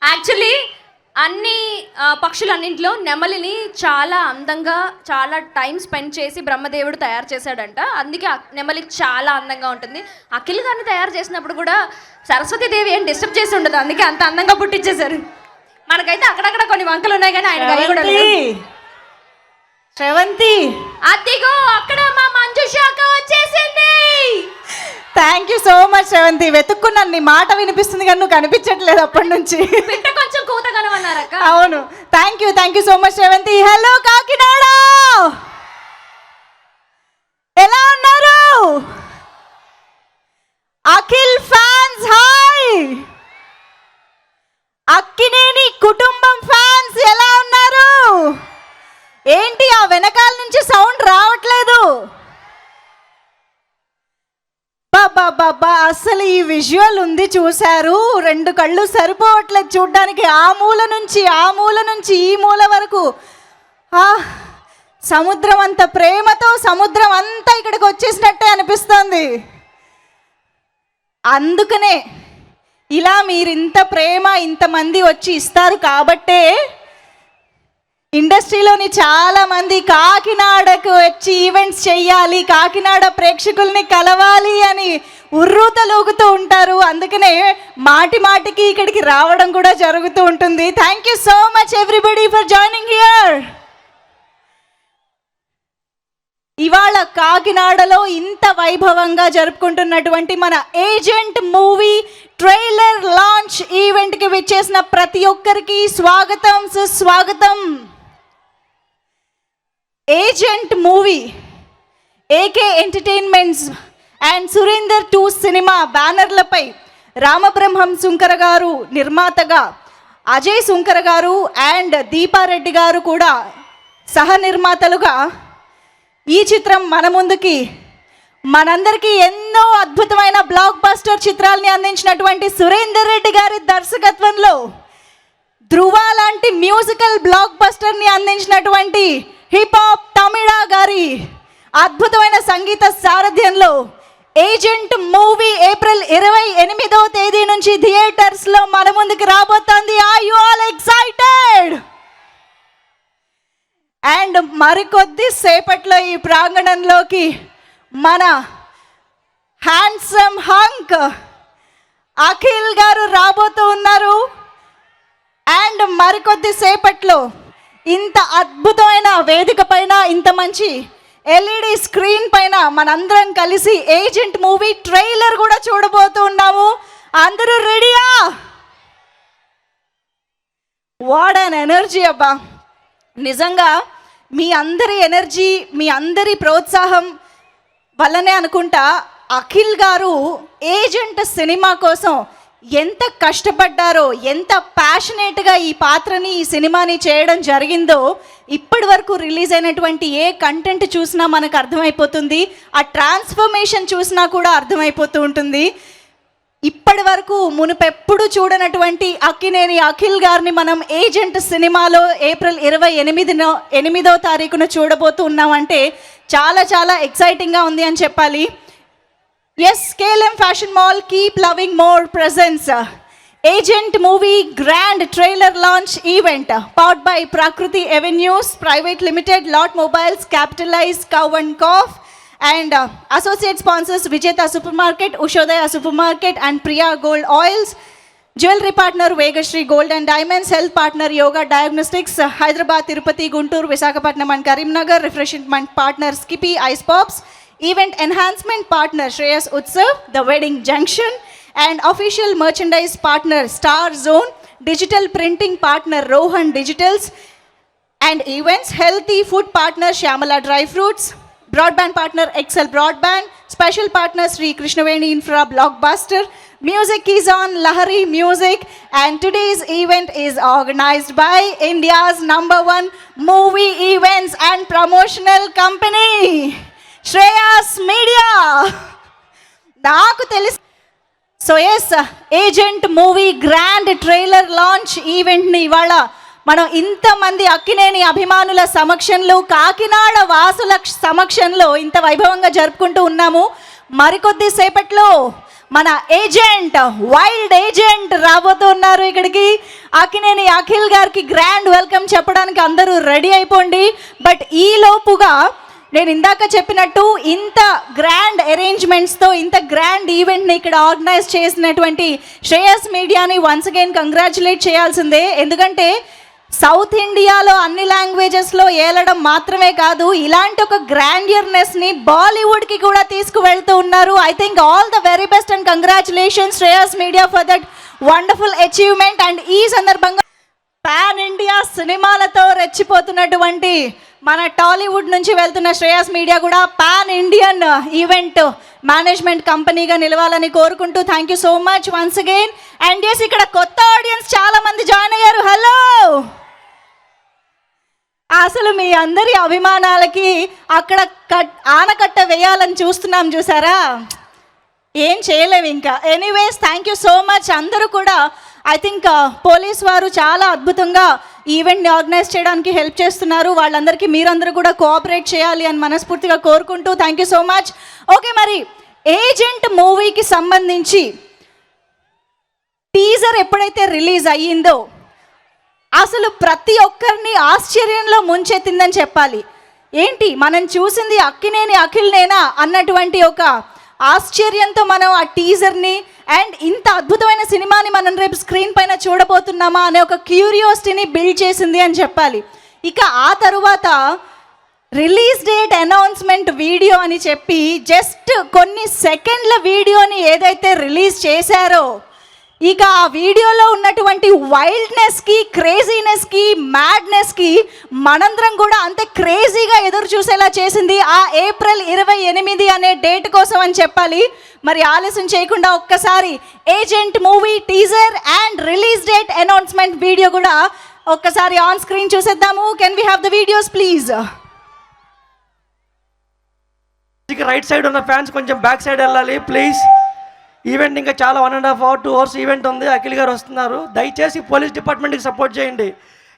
యాక్చువల్లీ అన్ని పక్షులన్నింటిలో నెమలిని చాలా అందంగా, చాలా టైం స్పెండ్ చేసి బ్రహ్మదేవుడు తయారు చేశాడంట. అందుకే నెమలి చాలా అందంగా ఉంటుంది. అఖిల్ గారిని తయారు చేసినప్పుడు కూడా సరస్వతీదేవి ఏం డిస్టర్బ్ చేసి ఉండదు, అందుకే అంత అందంగా పుట్టించేశారు. మనకైతే అక్కడక్కడ కొన్ని వంకలు ఉన్నాయి కానీ ఆయన కూడా శ్రవంతి. అదిగో అక్కడ మా మంజుషాక వచ్చేసింది. Thank you so much Sravanthi. వెతుక్కున్నాను, నీ మాట వినిపిస్తుంది కానీ నువ్వు కనిపించట్లేదు అప్పటి నుంచి. బిడ్డ కొంచెం కూతగలమన్నారక్క. అవును, thank you so much Sravanthi. Hello Kakinada, ఎలా ఉన్నారు? Akhil fans hi. అక్కినేని కుటుంబం ఫ్యాన్స్ ఎలా ఉన్నారు? ఏంటి ఆ వెనకాల నుంచి సౌండ్ రావట్లేదు? బాబా అసలు ఈ విజువల్ ఉంది చూశారు, 2 కళ్ళు సరిపోవట్లేదు చూడ్డానికి. ఆ మూల నుంచి ఈ మూల వరకు సముద్రం అంత ప్రేమతో సముద్రం అంతా ఇక్కడికి వచ్చేసినట్టే అనిపిస్తుంది. అందుకనే ఇలా మీరు ఇంత ప్రేమ ఇంతమంది వచ్చి ఇస్తారు కాబట్టే ఇండస్ట్రీలోని చాలా మంది కాకినాడకు వచ్చి ఈవెంట్స్ చెయ్యాలి, కాకినాడ ప్రేక్షకుల్ని కలవాలి అని ఉర్రూతలూగుతూ ఉంటారు. అందుకనే మాటి మాటికి ఇక్కడికి రావడం కూడా జరుగుతూ ఉంటుంది. Thank you so much everybody for joining here. ఇవాళ కాకినాడలో ఇంత వైభవంగా జరుపుకుంటున్నటువంటి మన ఏజెంట్ మూవీ ట్రైలర్ లాంచ్ ఈవెంట్కి విచ్చేసిన ప్రతి ఒక్కరికి స్వాగతం, సుస్వాగతం. Agent movie AK entertainments and Surender 2 సినిమా బ్యానర్లపై రామబ్రహ్మం సుంకర గారు నిర్మాతగా, అజయ్ సుంకర గారు అండ్ దీపారెడ్డి గారు కూడా సహ నిర్మాతలుగా ఈ చిత్రం మన ముందుకి మనందరికీ ఎన్నో అద్భుతమైన బ్లాక్ బస్టర్ చిత్రాల్ని అందించినటువంటి సురేందర్ రెడ్డి గారి దర్శకత్వంలో ధృవ లాంటి మ్యూజికల్ బ్లాక్ బస్టర్ని అందించినటువంటి హిప్ హాప్ తమిళ గారి అద్భుతమైన సంగీత సారథ్యంలో ఏజెంట్ మూవీ ఏప్రిల్ 28వ తేదీ నుంచి థియేటర్స్లో మన ముందుకు రాబోతోంది. Are you all excited? And మరికొద్ది సేపట్లో ఈ ప్రాంగణంలోకి మన హ్యాండ్సమ్ హంక్ అఖిల్ గారు రాబోతూ ఉన్నారు. అండ్ మరికొద్ది సేపట్లో ఇంత అద్భుతమైన వేదిక పైన, ఇంత మంచి ఎల్ఈడి స్క్రీన్ పైన మనందరం కలిసి ఏజెంట్ మూవీ ట్రైలర్ కూడా చూడబోతూ ఉన్నాము. అందరూ రెడీయా? వాట్ అన్ ఎనర్జీ అబ్బా! నిజంగా మీ అందరి ఎనర్జీ, మీ అందరి ప్రోత్సాహం వల్లనే అనుకుంటా అఖిల్ గారు ఏజెంట్ సినిమా కోసం ఎంత కష్టపడ్డారో, ఎంత ప్యాషనేట్గా ఈ పాత్రని, ఈ సినిమాని చేయడం జరిగిందో ఇప్పటి వరకు రిలీజ్ అయినటువంటి ఏ కంటెంట్ చూసినా మనకు అర్థమైపోతుంది. ఆ ట్రాన్స్ఫర్మేషన్ చూసినా కూడా అర్థమైపోతూ ఉంటుంది. ఇప్పటి వరకు మునుపెప్పుడు చూడనటువంటి అక్కినేని అఖిల్ గారిని మనం ఏజెంట్ సినిమాలో ఏప్రిల్ 28వ తారీఖున చూడబోతూ ఉన్నామంటే చాలా చాలా ఎక్సైటింగ్గా ఉంది అని చెప్పాలి. Yes, KLM fashion mall keep loving more presents agent movie grand trailer launch event powered by Prakruthi avenues private limited, lot mobiles, capitalize, cow and calf, and associate sponsors Vijeta Supermarket, Ushodaya Supermarket and Priya Gold Oils. Jewelry partner Vegashri Gold and Diamonds. Health partner Yoga Diagnostics, Hyderabad, Tirupati, Guntur, Visakhapatnam and Karimnagar. Refreshment partner Skippy Ice Pops. Event enhancement partner Shreyas Utsav, The Wedding Junction. And official merchandise partner Star Zone. Digital printing partner Rohan Digitals. And events healthy food partner Shyamala Dry Fruits. Broadband partner Excel Broadband. Special partner Sri Krishnaveni Infra Blockbuster. Music is on Lahari Music. And today's event is organized by India's #1 movie events and promotional company, Shreyas Media. నాకు తెలుసు. So yes, agent movie grand trailer launch ఈవెంట్ని ఇవాళ మనం ఇంతమంది అక్కినేని అభిమానుల సమక్షంలో, కాకినాడ వాసుల సమక్షంలో ఇంత వైభవంగా జరుపుకుంటూ ఉన్నాము. మరికొద్ది సేపట్లో మన ఏజెంట్, వైల్డ్ ఏజెంట్ రాబోతూ ఉన్నారు ఇక్కడికి. అక్కినేని అఖిల్ గారికి గ్రాండ్ వెల్కమ్ చెప్పడానికి అందరూ రెడీ అయిపోండి. బట్ ఈ లోపుగా నేను ఇందాక చెప్పినట్టు ఇంత గ్రాండ్ అరేంజ్మెంట్స్తో ఇంత గ్రాండ్ ఈవెంట్ని ఇక్కడ ఆర్గనైజ్ చేసినటువంటి శ్రేయస్ మీడియాని వన్స్ అగైన్ కంగ్రాచులేట్ చేయాల్సిందే. ఎందుకంటే సౌత్ ఇండియాలో అన్ని లాంగ్వేజెస్లో ఏలడం మాత్రమే కాదు, ఇలాంటి ఒక గ్రాండియర్నెస్ని బాలీవుడ్కి కూడా తీసుకువెళ్తూ ఉన్నారు. I think all the very best and congratulations Shreyas media for that wonderful achievement. And ఈ సందర్భంగా పాన్ ఇండియా సినిమాలతో రెచ్చిపోతున్నటువంటి మన టాలీవుడ్ నుంచి వెళ్తున్న శ్రేయస్ మీడియా కూడా పాన్ ఇండియన్ ఈవెంట్ మేనేజ్మెంట్ కంపెనీగా నిలవాలని కోరుకుంటూ thank you so much once again. And yes, ఇక్కడ కొత్త ఆడియన్స్ చాలా మంది జాయిన్ అయ్యారు. హలో! అసలు మీ అందరి అభిమానాలకి అక్కడ ఆనకట్ట వేయాలని చూస్తున్నాం, చూసారా? ఏం చేయలేము ఇంకా. Anyways, thank you so much. అందరూ కూడా ఐ థింక్ పోలీస్ వారు చాలా అద్భుతంగా ఈవెంట్ని ఆర్గనైజ్ చేయడానికి హెల్ప్ చేస్తున్నారు. వాళ్ళందరికీ మీరందరూ కూడా కోఆపరేట్ చేయాలి అని మనస్ఫూర్తిగా కోరుకుంటూ thank you so much. Okay, మరి ఏజెంట్ మూవీకి సంబంధించి టీజర్ ఎప్పుడైతే రిలీజ్ అయ్యిందో అసలు ప్రతి ఒక్కరిని ఆశ్చర్యంలో ముంచెత్తిందని చెప్పాలి. ఏంటి మనం చూసింది అక్కినేని అఖిల్నేనా అన్నటువంటి ఒక ఆశ్చర్యంతో మనం ఆ టీజర్ని అండ్ ఇంత అద్భుతమైన సినిమాని మనం రేపు స్క్రీన్ పైన చూడబోతున్నామా అనే ఒక క్యూరియాసిటీని బిల్డ్ చేసింది అని చెప్పాలి. ఇక ఆ తరువాత రిలీజ్ డేట్ అనౌన్స్మెంట్ వీడియో అని చెప్పి జస్ట్ కొన్ని సెకండ్ల వీడియోని ఏదైతే రిలీజ్ చేశారో, ఇక ఆ వీడియోలో ఉన్నటువంటి వైల్డ్నెస్కి, క్రేజీనెస్కి, మ్యాడ్నెస్కి మనందరం కూడా అంతే క్రేజీగా ఎదురు చూసేలా చేసింది ఆ ఏప్రిల్ 28 అనే డేట్ కోసం అని చెప్పాలి. మరి ఆలస్యం చేయకుండా ఒక్కసారి agent movie teaser and release date announcement video కూడా ఒక్కసారి ఆన్ స్క్రీన్ చూసేద్దాము. Can we have the videos please? Right side ఉన్న ఫ్యాన్స్ కొంచెం బ్యాక్ సైడ్ వెళ్ళాలి ప్లీజ్. ఈవెంట్ ఇంకా చాలా 1.5 hours 2 hours ఈవెంట్ ఉంది. అఖిల్ గారు వస్తున్నారు. దయచేసి పోలీస్ డిపార్ట్మెంట్కి సపోర్ట్ చేయండి.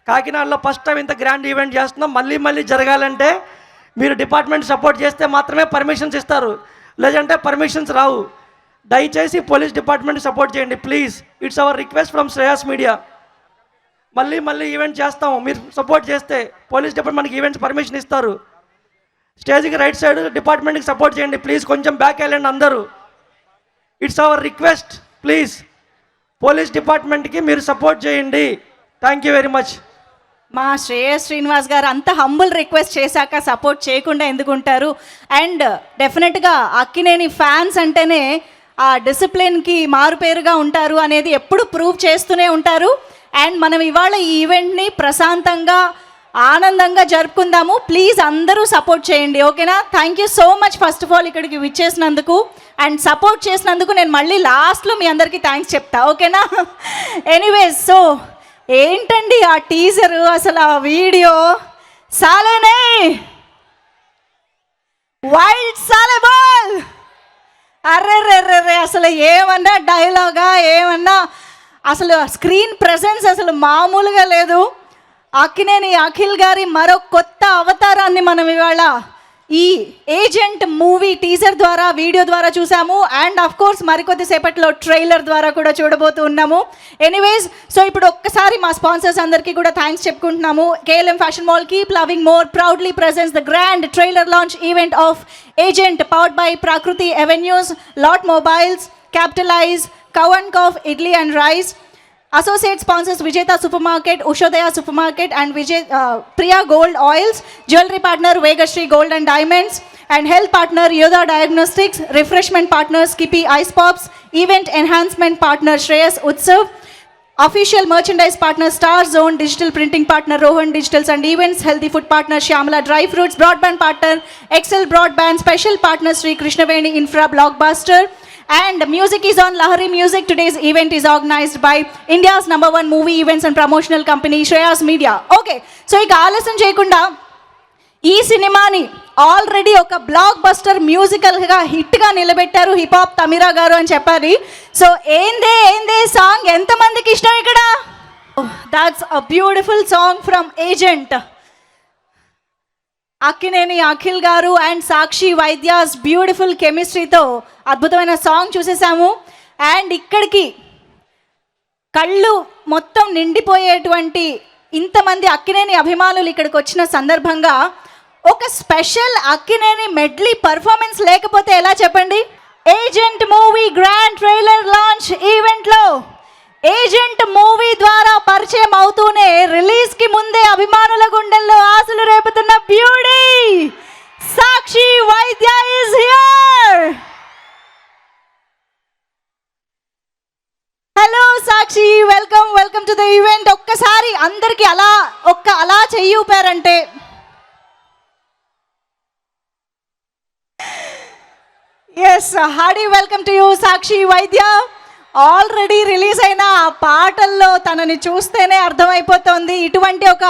కాకినాడలో ఫస్ట్ టైం ఇంత గ్రాండ్ ఈవెంట్ చేస్తున్నాం. మళ్ళీ జరగాలంటే మీరు డిపార్ట్మెంట్ సపోర్ట్ చేస్తే మాత్రమే పర్మిషన్స్ ఇస్తారు, లేదంటే పర్మిషన్స్ రావు. దయచేసి పోలీస్ డిపార్ట్మెంట్ సపోర్ట్ చేయండి please. It's our request from Shreyas media. మళ్ళీ ఈవెంట్ చేస్తాము, మీరు సపోర్ట్ చేస్తే పోలీస్ డిపార్ట్మెంట్కి ఈవెంట్స్ పర్మిషన్ ఇస్తారు. స్టేజ్కి రైట్ సైడ్ డిపార్ట్మెంట్కి సపోర్ట్ చేయండి ప్లీజ్. కొంచెం బ్యాక్ వెళ్ళండి అందరూ. It's our request please. Police డిపార్ట్మెంట్కి మీరు సపోర్ట్ చేయండి. Thank you very much. మా శ్రేయస్ శ్రీనివాస్ గారు అంత హంబుల్ రిక్వెస్ట్ చేశాక సపోర్ట్ చేయకుండా ఎందుకుంటారు? అండ్ డెఫినెట్గా అక్కినేని ఫ్యాన్స్ అంటేనే ఆ డిసిప్లిన్కి మారుపేరుగా ఉంటారు అనేది ఎప్పుడు ప్రూవ్ చేస్తూనే ఉంటారు. అండ్ మనం ఇవాళ ఈ ఈవెంట్ని ప్రశాంతంగా ఆనందంగా జరుపుకుందాము. ప్లీజ్ అందరూ సపోర్ట్ చేయండి, ఓకేనా? Thank you so much first of all ఇక్కడికి విచ్చేసినందుకు అండ్ సపోర్ట్ చేసినందుకు. నేను మళ్ళీ లాస్ట్లో మీ అందరికీ థ్యాంక్స్ చెప్తా, ఓకేనా? ఎనీవేస్, సో ఏంటండి ఆ టీజరు, అసలు ఆ వీడియో సాలేనే వైల్డ్ సాలే బాల్. అర్రెర్రెర్రె, అసలు ఏమన్నా డైలాగా, ఏమన్నా అసలు స్క్రీన్ ప్రెసెన్స్ అసలు మామూలుగా లేదు. అక్కినేని అఖిల్ గారి మరో కొత్త అవతారాన్ని మనం ఇవాళ ఈ ఏజెంట్ మూవీ టీజర్ ద్వారా, వీడియో ద్వారా చూసాము. అండ్ ఆఫ్ కోర్స్ మరికొద్ది సేపట్లో ట్రైలర్ ద్వారా కూడా చూడబోతూ ఉన్నాము. ఎనీవేస్, సో ఇప్పుడు ఒక్కసారి మా స్పాన్సర్స్ అందరికీ కూడా థ్యాంక్స్ చెప్పుకుంటున్నాము. KLM fashion mall keep loving more proudly presents the grand trailer launch event of agent powered by Prakruthi avenues, lot mobiles, capitalize, cow and calf idli and rice. Associate sponsors Vijeta Supermarket, Ushodaya Supermarket and Priya Gold Oils. Jewelry partner Vegashree Gold and Diamonds. And health partner Yoda Diagnostics. Refreshment partner Skippy Ice Pops. Event enhancement partner Shreyas Utsav. Official merchandise partner Star Zone. Digital printing partner Rohan Digitals and Events. Healthy food partner Shyamala Dry Fruits. Broadband partner Excel Broadband. Special partner Sri Krishnaveni Infra Blockbuster. And music is on Lahari Music. Today's event is organized by India's #1 movie events and promotional company Shreyas Media. Okay, so ఇక ఆలస్యం చేయకుండా ఈ సినిమాని already ఒక block buster మ్యూజికల్గా హిట్గా నిలబెట్టారు hip hop తమిరా గారు అని చెప్పాలి. సో ఏందే సాంగ్ ఎంతమందికి ఇష్టం ఇక్కడ? That's a beautiful song from agent. Akkineni Akhil గారు అండ్ సాక్షి వైద్యాస్ బ్యూటిఫుల్ కెమిస్ట్రీతో అద్భుతమైన సాంగ్ చూసేసాము. అండ్ ఇక్కడికి కళ్ళు మొత్తం నిండిపోయేటువంటి ఇంతమంది అక్కినేని అభిమానులు ఇక్కడికి వచ్చిన సందర్భంగా ఒక స్పెషల్ అక్కినేని మెడ్లీ పర్ఫార్మెన్స్ లేకపోతే ఎలా చెప్పండి? Agent movie grand trailer launch ఈవెంట్లో ఏజెంట్ మూవీ ద్వారా పరిచయం అవుతూనే రిలీజ్కి ముందే అభిమానుల గుండెల్లో ఆశలు రేపుతున్న beauty Sakshi Vaidya is here. Hello Sakshi, welcome to the event. ఒక్కసారి అందరికి అలా చెయ్యి ఊపారంటే yes, hearty welcome to you Sakshi Vaidya. Already release అయిన ఆ పాటల్లో తనని చూస్తేనే అర్థమైపోతుంది ఇటువంటి ఒక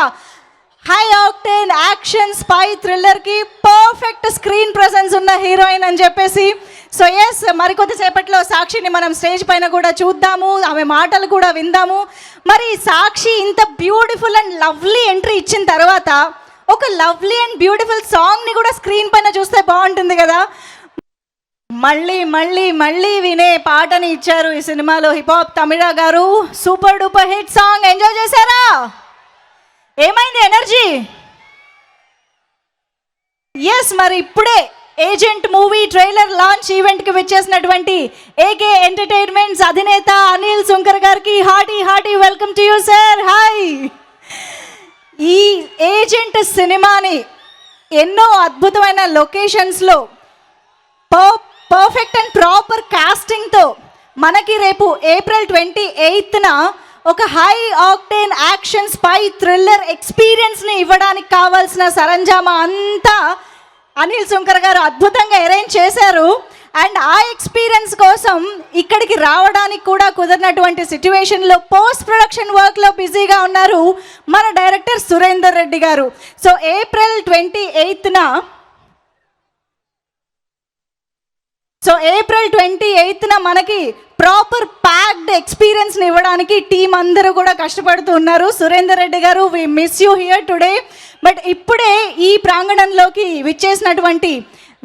హై ఆక్టేన్ యాక్షన్ స్పై థ్రిల్లర్కి పర్ఫెక్ట్ స్క్రీన్ ప్రెసెన్స్ ఉన్న హీరోయిన్ అని చెప్పేసి. సో ఎస్, మరికొద్ది సేపట్లో సాక్షిని మనం స్టేజ్ పైన కూడా చూద్దాము, ఆమె మాటలు కూడా విందాము. మరి సాక్షి ఇంత బ్యూటిఫుల్ అండ్ లవ్లీ ఎంట్రీ ఇచ్చిన తర్వాత ఒక లవ్లీ అండ్ బ్యూటిఫుల్ సాంగ్ని కూడా స్క్రీన్ పైన చూస్తే బాగుంటుంది కదా. మళ్ళీ వినే పాటని ఇచ్చారు ఈ సినిమాలో హిప్ హాప్ తమిళ గారు. Super duper hit song enjoy చేశారా? ఏమైంది ఎనర్జీ? ఎస్, మరి ఇప్పుడే ఏజెంట్ మూవీ ట్రైలర్ లాంచ్ ఈవెంట్కి విచ్చేసినటువంటి ఏకే ఎంటర్టైన్మెంట్స్ అధినేత అనిల్ సుంకర్ గారికి hearty welcome to you sir. Hi. ఈ ఏజెంట్ సినిమాని ఎన్నో అద్భుతమైన లొకేషన్స్లో పర్ఫెక్ట్ అండ్ ప్రాపర్ కాస్టింగ్తో మనకి రేపు April 28న ఒక high octane action spy thriller ఎక్స్పీరియన్స్ని ఇవ్వడానికి కావాల్సిన సరంజామా అంతా అనిల్ సుంకర్ గారు అద్భుతంగా అరేంజ్ చేశారు. అండ్ ఆ ఎక్స్పీరియన్స్ కోసం ఇక్కడికి రావడానికి కూడా కుదిరినటువంటి సిచ్యువేషన్లో పోస్ట్ ప్రొడక్షన్ వర్క్లో బిజీగా ఉన్నారు మన డైరెక్టర్ సురేందర్ రెడ్డి గారు. సో April 28న మనకి ప్రాపర్ ప్యాక్డ్ ఎక్స్పీరియన్స్ని ఇవ్వడానికి టీం అందరూ కూడా కష్టపడుతూ ఉన్నారు. సురేందర్ రెడ్డి గారు, we miss you here today. But ఇప్పుడే ఈ ప్రాంగణంలోకి విచ్చేసినటువంటి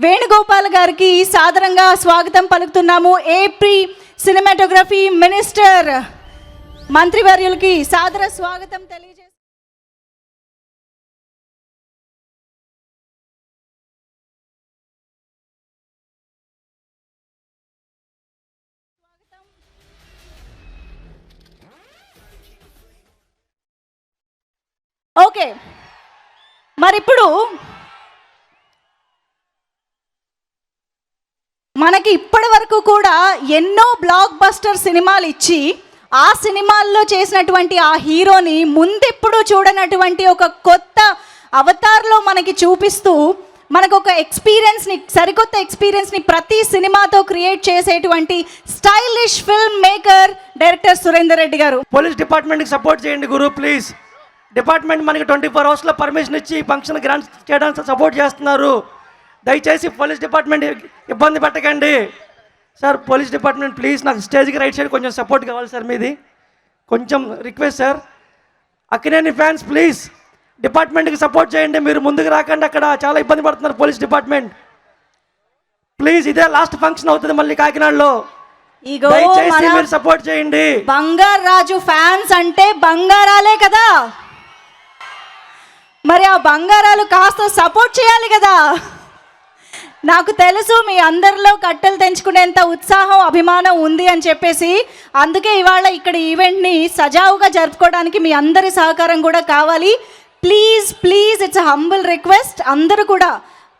వేణుగోపాల్ గారికి సాదరంగా స్వాగతం పలుకుతున్నాము. ఏపీ సినిమాటోగ్రఫీ మినిస్టర్ మంత్రివర్యులకి సాదర స్వాగతం తెలియజేస్తారు. ఓకే, మరిప్పుడు మనకి ఇప్పటి వరకు కూడా ఎన్నో బ్లాక్ బస్టర్ సినిమాలు ఇచ్చి ఆ సినిమాల్లో చేసినటువంటి ఆ హీరోని ముందెప్పుడు చూడనటువంటి ఒక కొత్త అవతార్లో మనకి చూపిస్తూ మనకు ఒక ఎక్స్పీరియన్స్ని, సరికొత్త ఎక్స్పీరియన్స్ని ప్రతి సినిమాతో క్రియేట్ చేసేటువంటి stylish film maker director Surender Reddy గారు. పోలీస్ డిపార్ట్మెంట్కి సపోర్ట్ చేయండి గురు ప్లీజ్. డిపార్ట్మెంట్ మనకి 24 అవర్స్లో పర్మిషన్ ఇచ్చి ఫంక్షన్ గ్రాంట్ చేయడానికి సపోర్ట్ చేస్తున్నారు. దయచేసి పోలీస్ డిపార్ట్మెంట్ ఇబ్బంది పెట్టకండి సార్. పోలీస్ డిపార్ట్మెంట్ ప్లీజ్, నాకు స్టేజ్కి రైట్ సైడ్ కొంచెం సపోర్ట్ కావాలి సార్, మీది కొంచెం request sir. Akkineni fans please డిపార్ట్మెంట్కి సపోర్ట్ చేయండి, మీరు ముందుకు రాకండి, అక్కడ చాలా ఇబ్బంది పడుతున్నారు పోలీస్ డిపార్ట్మెంట్. ప్లీజ్, ఇదే లాస్ట్ ఫంక్షన్ అవుతుంది మళ్ళీ కాకినాడలో, దయచేసి మీరు సపోర్ట్ చేయండి. బంగారు రాజు ఫ్యాన్స్ అంటే బంగారాలే కదా, మరి ఆ బంగారాలు కాస్త సపోర్ట్ చేయాలి కదా. నాకు తెలుసు మీ అందరిలో కట్టెలు తెంచుకునేంత ఉత్సాహం, అభిమానం ఉంది అని చెప్పేసి, అందుకే ఇవాళ ఇక్కడ ఈవెంట్ని సజావుగా జరుపుకోవడానికి మీ అందరి సహకారం కూడా కావాలి. ప్లీజ్ ఇట్స్ హంబుల్ రిక్వెస్ట్, అందరూ కూడా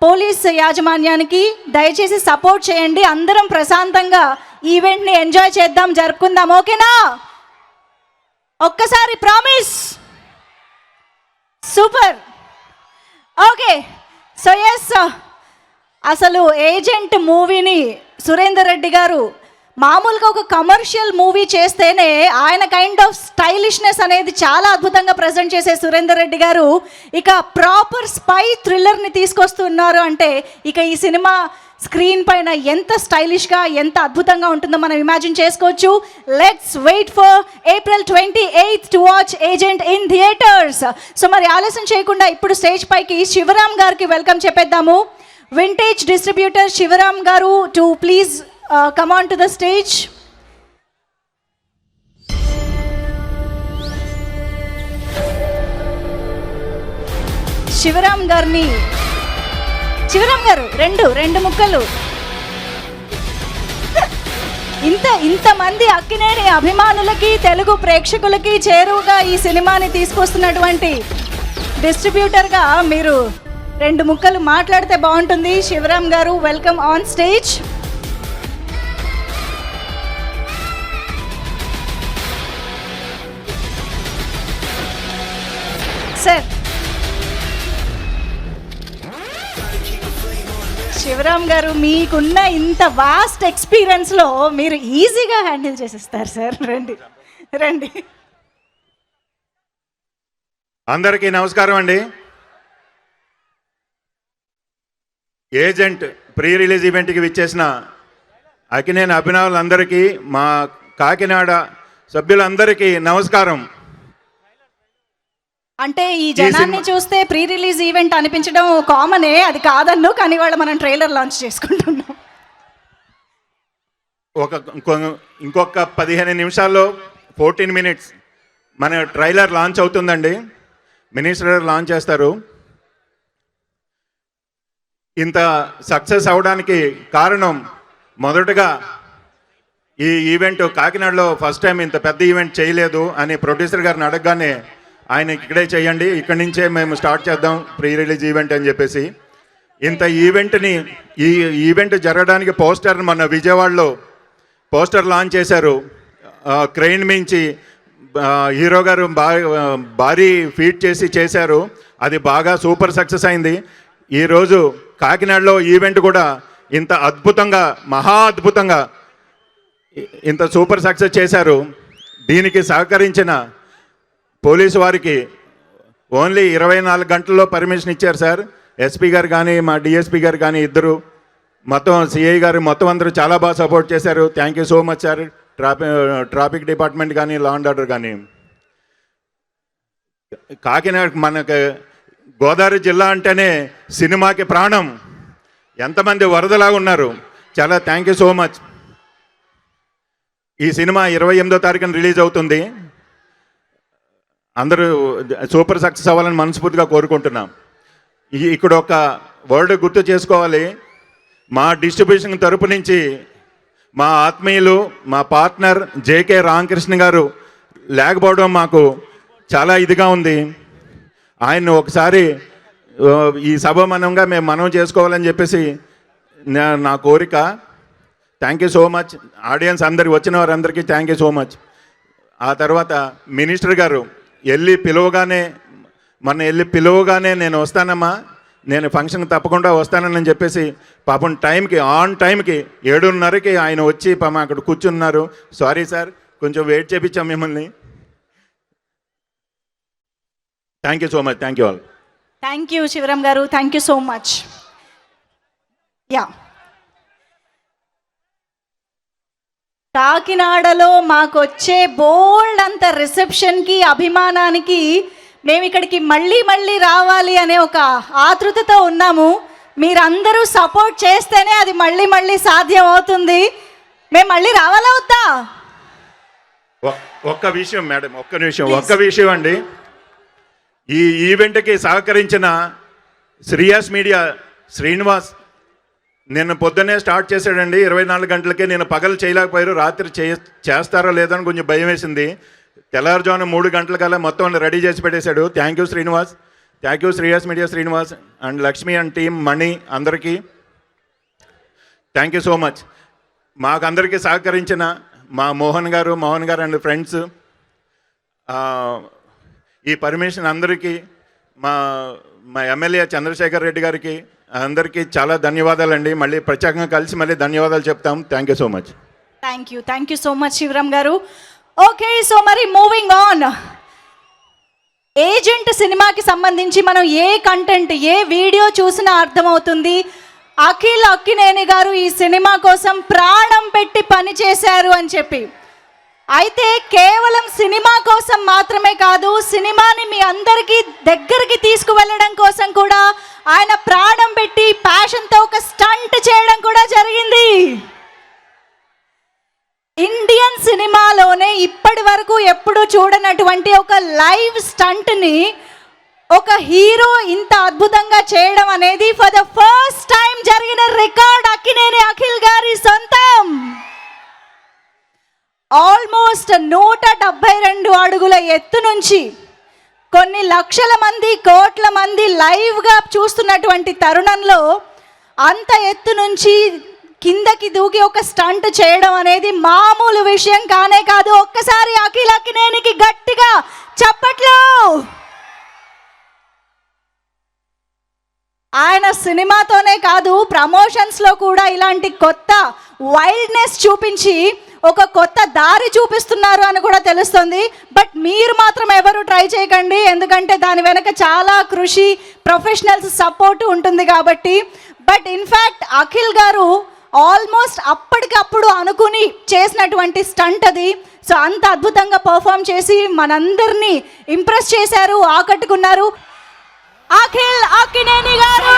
పోలీస్ యాజమాన్యానికి దయచేసి సపోర్ట్ చేయండి. అందరం ప్రశాంతంగా ఈవెంట్ని ఎంజాయ్ చేద్దాం, జరుపుకుందాం, ఓకేనా? ఒక్కసారి promise. Super. Okay, so yes, అసలు ఏజెంట్ మూవీని సురేందర్ రెడ్డి గారు మామూలుగా ఒక కమర్షియల్ మూవీ చేస్తేనే ఆయన కైండ్ ఆఫ్ స్టైలిష్నెస్ అనేది చాలా అద్భుతంగా ప్రజెంట్ చేసే సురేందర్ రెడ్డి గారు ఇక ప్రాపర్ స్పై థ్రిల్లర్ని తీసుకొస్తున్నారు అంటే ఇక ఈ సినిమా స్క్రీన్ పైన ఎంత స్టైలిష్గా, ఎంత అద్భుతంగా ఉంటుందో మనం ఇమాజిన్ చేసుకోవచ్చు. Let's wait for April 28th to watch agent in theatres. సో మరి ఆలస్యం చేయకుండా ఇప్పుడు స్టేజ్ పైకి శివరామ్ గారికి వెల్కమ్ చెప్పేద్దాము. వింటేజ్ డిస్ట్రిబ్యూటర్ శివరామ్ గారు to please come on to the stage. Shivram గారు రెండు ముక్కలు. ఇంతమంది అక్కినేని అభిమానులకి, తెలుగు ప్రేక్షకులకి చేరువుగా ఈ సినిమాని తీసుకొస్తున్నటువంటి డిస్ట్రిబ్యూటర్గా మీరు 2 ముక్కలు మాట్లాడితే బాగుంటుంది. శివరామ్ గారు, welcome on stage. Sir, Shivram గారు, మీకున్న ఇంత వాస్ట్ ఎక్స్పీరియన్స్లో మీరు ఈజీగా హ్యాండిల్ చేసేస్తారు సార్. రండి. అందరికీ నమస్కారం అండి. ఏజెంట్ ప్రీ రిలీజ్ ఈవెంట్కి విచ్చేసిన అక్కినేని అభిమానులందరికీ, మా కాకినాడ సభ్యులందరికీ నమస్కారం. అంటే ఈ జనాన్ని చూస్తే ప్రీ రిలీజ్ ఈవెంట్ అనిపించడం కామనే, అది కాదన్ను, కానీ వాళ్ళు మనం ట్రైలర్ లాంచ్ చేసుకుంటున్నాం. ఇంకొక 15 నిమిషాల్లో 14 minutes మన ట్రైలర్ లాంచ్ అవుతుందండి. మినిస్టర్ గారు లాంచ్ చేస్తారు. ఇంత సక్సెస్ అవడానికి కారణం మొదటగా ఈ ఈవెంట్ కాకినాడలో ఫస్ట్ టైం ఇంత పెద్ద ఈవెంట్ చేయలేదు అని ప్రొడ్యూసర్ గారిని అడగగానే ఆయన ఇక్కడే చేయండి, ఇక్కడి నుంచే మేము స్టార్ట్ చేద్దాం ప్రీ రిలీజ్ ఈవెంట్ అని చెప్పేసి ఇంత ఈవెంట్ని ఈ ఈవెంట్ జరగడానికి పోస్టర్ మన విజయవాడలో పోస్టర్ లాంచ్ చేశారు. క్రెయిన్ మించి హీరో గారు భారీ ఫీట్ చేశారు. అది బాగా సూపర్ సక్సెస్ అయింది. ఈరోజు కాకినాడలో ఈవెంట్ కూడా ఇంత అద్భుతంగా మహా అద్భుతంగా ఇంత సూపర్ సక్సెస్ చేశారు. దీనికి సహకరించిన పోలీసు వారికి ఓన్లీ 24 గంటల్లో పర్మిషన్ ఇచ్చారు సార్. ఎస్పీ గారు కానీ మా డిఎస్పీ గారు కానీ ఇద్దరు మొత్తం సిఐ గారు మొత్తం అందరూ చాలా బాగా సపోర్ట్ చేశారు. Thank you so much sir. Traffic department కానీ లా అండ్ ఆర్డర్ కానీ. కాకినాడ మనకు గోదావరి జిల్లా అంటేనే సినిమాకి ప్రాణం. ఎంతమంది వరదలాగా ఉన్నారు. చాలా థ్యాంక్ యూ సో మచ్. ఈ సినిమా 28వ తారీఖున రిలీజ్ అవుతుంది. అందరూ సూపర్ సక్సెస్ అవ్వాలని మనస్ఫూర్తిగా కోరుకుంటున్నాం. ఇక్కడ ఒక వర్డ్ గుర్తు చేసుకోవాలి. మా డిస్ట్రిబ్యూషన్ తరపు నుంచి మా ఆత్మీయులు మా పార్ట్నర్ జేకే రామకృష్ణ గారు లేకపోవడం మాకు చాలా ఇదిగా ఉంది. ఆయన్ని ఒకసారి ఈ సభామనంగా మేము మనం చేసుకోవాలని చెప్పేసి నా కోరిక. Thank you so much. Audience అందరికి వచ్చిన వారందరికీ థ్యాంక్ యూ సో మచ్. ఆ తర్వాత మినిస్టర్ గారు వెళ్ళి పిలవగానే నేను వస్తానమ్మా, నేను ఫంక్షన్ తప్పకుండా వస్తానని చెప్పేసి పాపం టైంకి ఆన్ టైంకి 7:30కి ఆయన వచ్చి పాపం అక్కడ కూర్చున్నారు. సారీ సార్, కొంచెం వెయిట్ చేయించాం మిమ్మల్ని. Thank you so much. Thank you all. Thank you Sivaram గారు. Thank you so much. Yeah, కాకినాడలో మాకు వచ్చే బోల్డ్ అంత రిసెప్షన్కి అభిమానానికి మేము ఇక్కడికి మళ్ళీ మళ్ళీ రావాలి అనే ఒక ఆతృతతో ఉన్నాము. మీరందరూ సపోర్ట్ చేస్తేనే అది మళ్ళీ మళ్ళీ సాధ్యం అవుతుంది. మేము మళ్ళీ రావాలా వద్దా? ఒక్క విషయం మేడం, ఒక్క విషయం అండి. ఈ ఈవెంట్కి సహకరించిన శ్రీయాస్ మీడియా శ్రీనివాస్ నిన్న పొద్దున్నే స్టార్ట్ చేశాడండి. 24 గంటలకే. నేను పగలు చేయలేకపోయారు, రాత్రి చేస్తారో లేదని కొంచెం భయం వేసింది. తెల్లారుజామున 3 గంటలకల్లా మొత్తం రెడీ చేసి పెట్టేశాడు. Thank you Srinivas. Thank you Shreyas media Srinivas and Lakshmi and team Mani అందరికీ థ్యాంక్ యూ సో మచ్. మాకందరికీ సహకరించిన మా మోహన్ గారు అండ్ ఫ్రెండ్స్, ఈ పర్మిషన్ అందరికీ, మా ఎమ్మెల్యే చంద్రశేఖర్ రెడ్డి గారికి అందరికీ చాలా ధన్యవాదాలండి. మళ్ళీ ప్రత్యేకంగా కలిసి మళ్ళీ ధన్యవాదాలు చెప్తాం. Thank you so much. Thank you so much Shivram గారు. ఓకే, సో మరి మూవింగ్ ఆన్. ఏజెంట్ సినిమాకి సంబంధించి మనం ఏ కంటెంట్ ఏ వీడియో చూసినా అర్థమవుతుంది అఖిల్ అక్కినేని గారు ఈ సినిమా కోసం ప్రాణం పెట్టి పనిచేశారు అని చెప్పి. అయితే కేవలం సినిమా కోసం మాత్రమే కాదు, సినిమాని మీ అందరికీ దగ్గరికి తీసుకువెళ్ళడం కోసం కూడా ఆయన ప్రాణం పెట్టి ప్యాషన్తో ఒక స్టంట్ చేయడం కూడా జరిగింది. ఇండియన్ సినిమాలోనే ఇప్పటి వరకు ఎప్పుడు చూడనటువంటి ఒక లైవ్ స్టంట్ని ఒక హీరో ఇంత అద్భుతంగా చేయడం అనేది ఫర్ ద ఫస్ట్ టైం జరిగిన రికార్డ్ అక్కినేని అఖిల్ గారి సొంతం. ఆల్మోస్ట్ 172 అడుగుల ఎత్తు నుంచి కొన్ని లక్షల మంది కోట్ల మంది లైవ్గా చూస్తున్నటువంటి తరుణంలో అంత ఎత్తు నుంచి కిందకి దూకి ఒక స్టంట్ చేయడం అనేది మామూలు విషయం కానే కాదు. ఒక్కసారి అఖిల్ అక్కినేనికి గట్టిగా చప్పట్లు. ఆయన సినిమాతోనే కాదు, ప్రమోషన్స్లో కూడా ఇలాంటి కొత్త వైల్డ్నెస్ చూపించి ఒక కొత్త దారి చూపిస్తున్నారు అని కూడా తెలుస్తుంది. బట్ మీరు మాత్రం ఎవరు ట్రై చేయకండి, ఎందుకంటే దాని వెనక చాలా కృషి, ప్రొఫెషనల్స్ సపోర్ట్ ఉంటుంది కాబట్టి. బట్ ఇన్ఫ్యాక్ట్ అఖిల్ గారు ఆల్మోస్ట్ అప్పటికప్పుడు అనుకుని చేసినటువంటి స్టంట్ అది. సో అంత అద్భుతంగా పర్ఫామ్ చేసి మనందరినీ ఇంప్రెస్ చేశారు, ఆకట్టుకున్నారు అఖిల్ అక్కినేని గారు.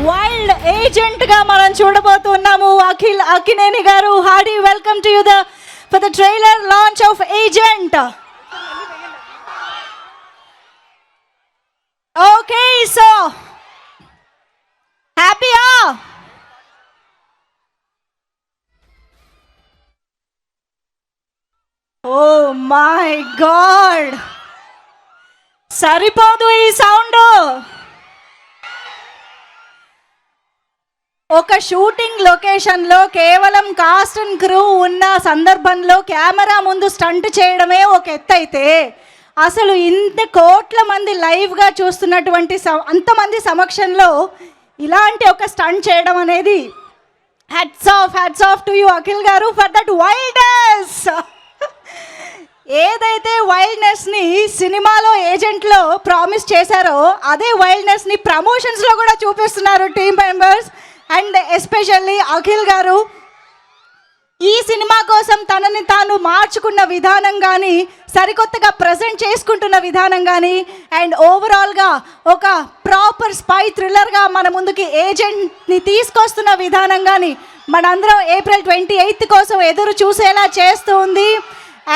వైల్డ్ ఏజెంట్ గా మనం చూడబోతున్నాము అఖిల్ అక్కినేని గారు. Hearty welcome to you for the trailer launch of agent. Okay, so హ్యాపీయా? ఓ మై గాడ్, సరిపోదు ఈ సౌండ్. ఒక షూటింగ్ లొకేషన్లో కేవలం కాస్ట్ అండ్ క్రూ ఉన్న సందర్భంలో కెమెరా ముందు స్టంట్ చేయడమే ఒక ఎత్తు అయితే, అసలు ఇంత కోట్ల మంది లైవ్గా చూస్తున్నటువంటి అంతమంది సమక్షంలో ఇలాంటి ఒక స్టంట్ చేయడం అనేది hats off to you Akhil గారు ఫర్ దట్ వైల్డ్నెస్. ఏదైతే వైల్డ్నెస్ని సినిమాలో ఏజెంట్లో ప్రామిస్ చేశారో అదే వైల్డ్నెస్ని ప్రమోషన్స్లో కూడా చూపిస్తున్నారు team members. And especially Akhil గారు ఈ సినిమా కోసం తనని తాను మార్చుకున్న విధానం కానీ, సరికొత్తగా ప్రజెంట్ చేసుకుంటున్న విధానం కానీ, అండ్ ఓవరాల్గా ఒక ప్రాపర్ స్పై థ్రిల్లర్గా మన ముందుకి ఏజెంట్ని తీసుకొస్తున్న విధానం కానీ మనందరం April 28 కోసం ఎదురు చూసేలా చేస్తూ ఉంది.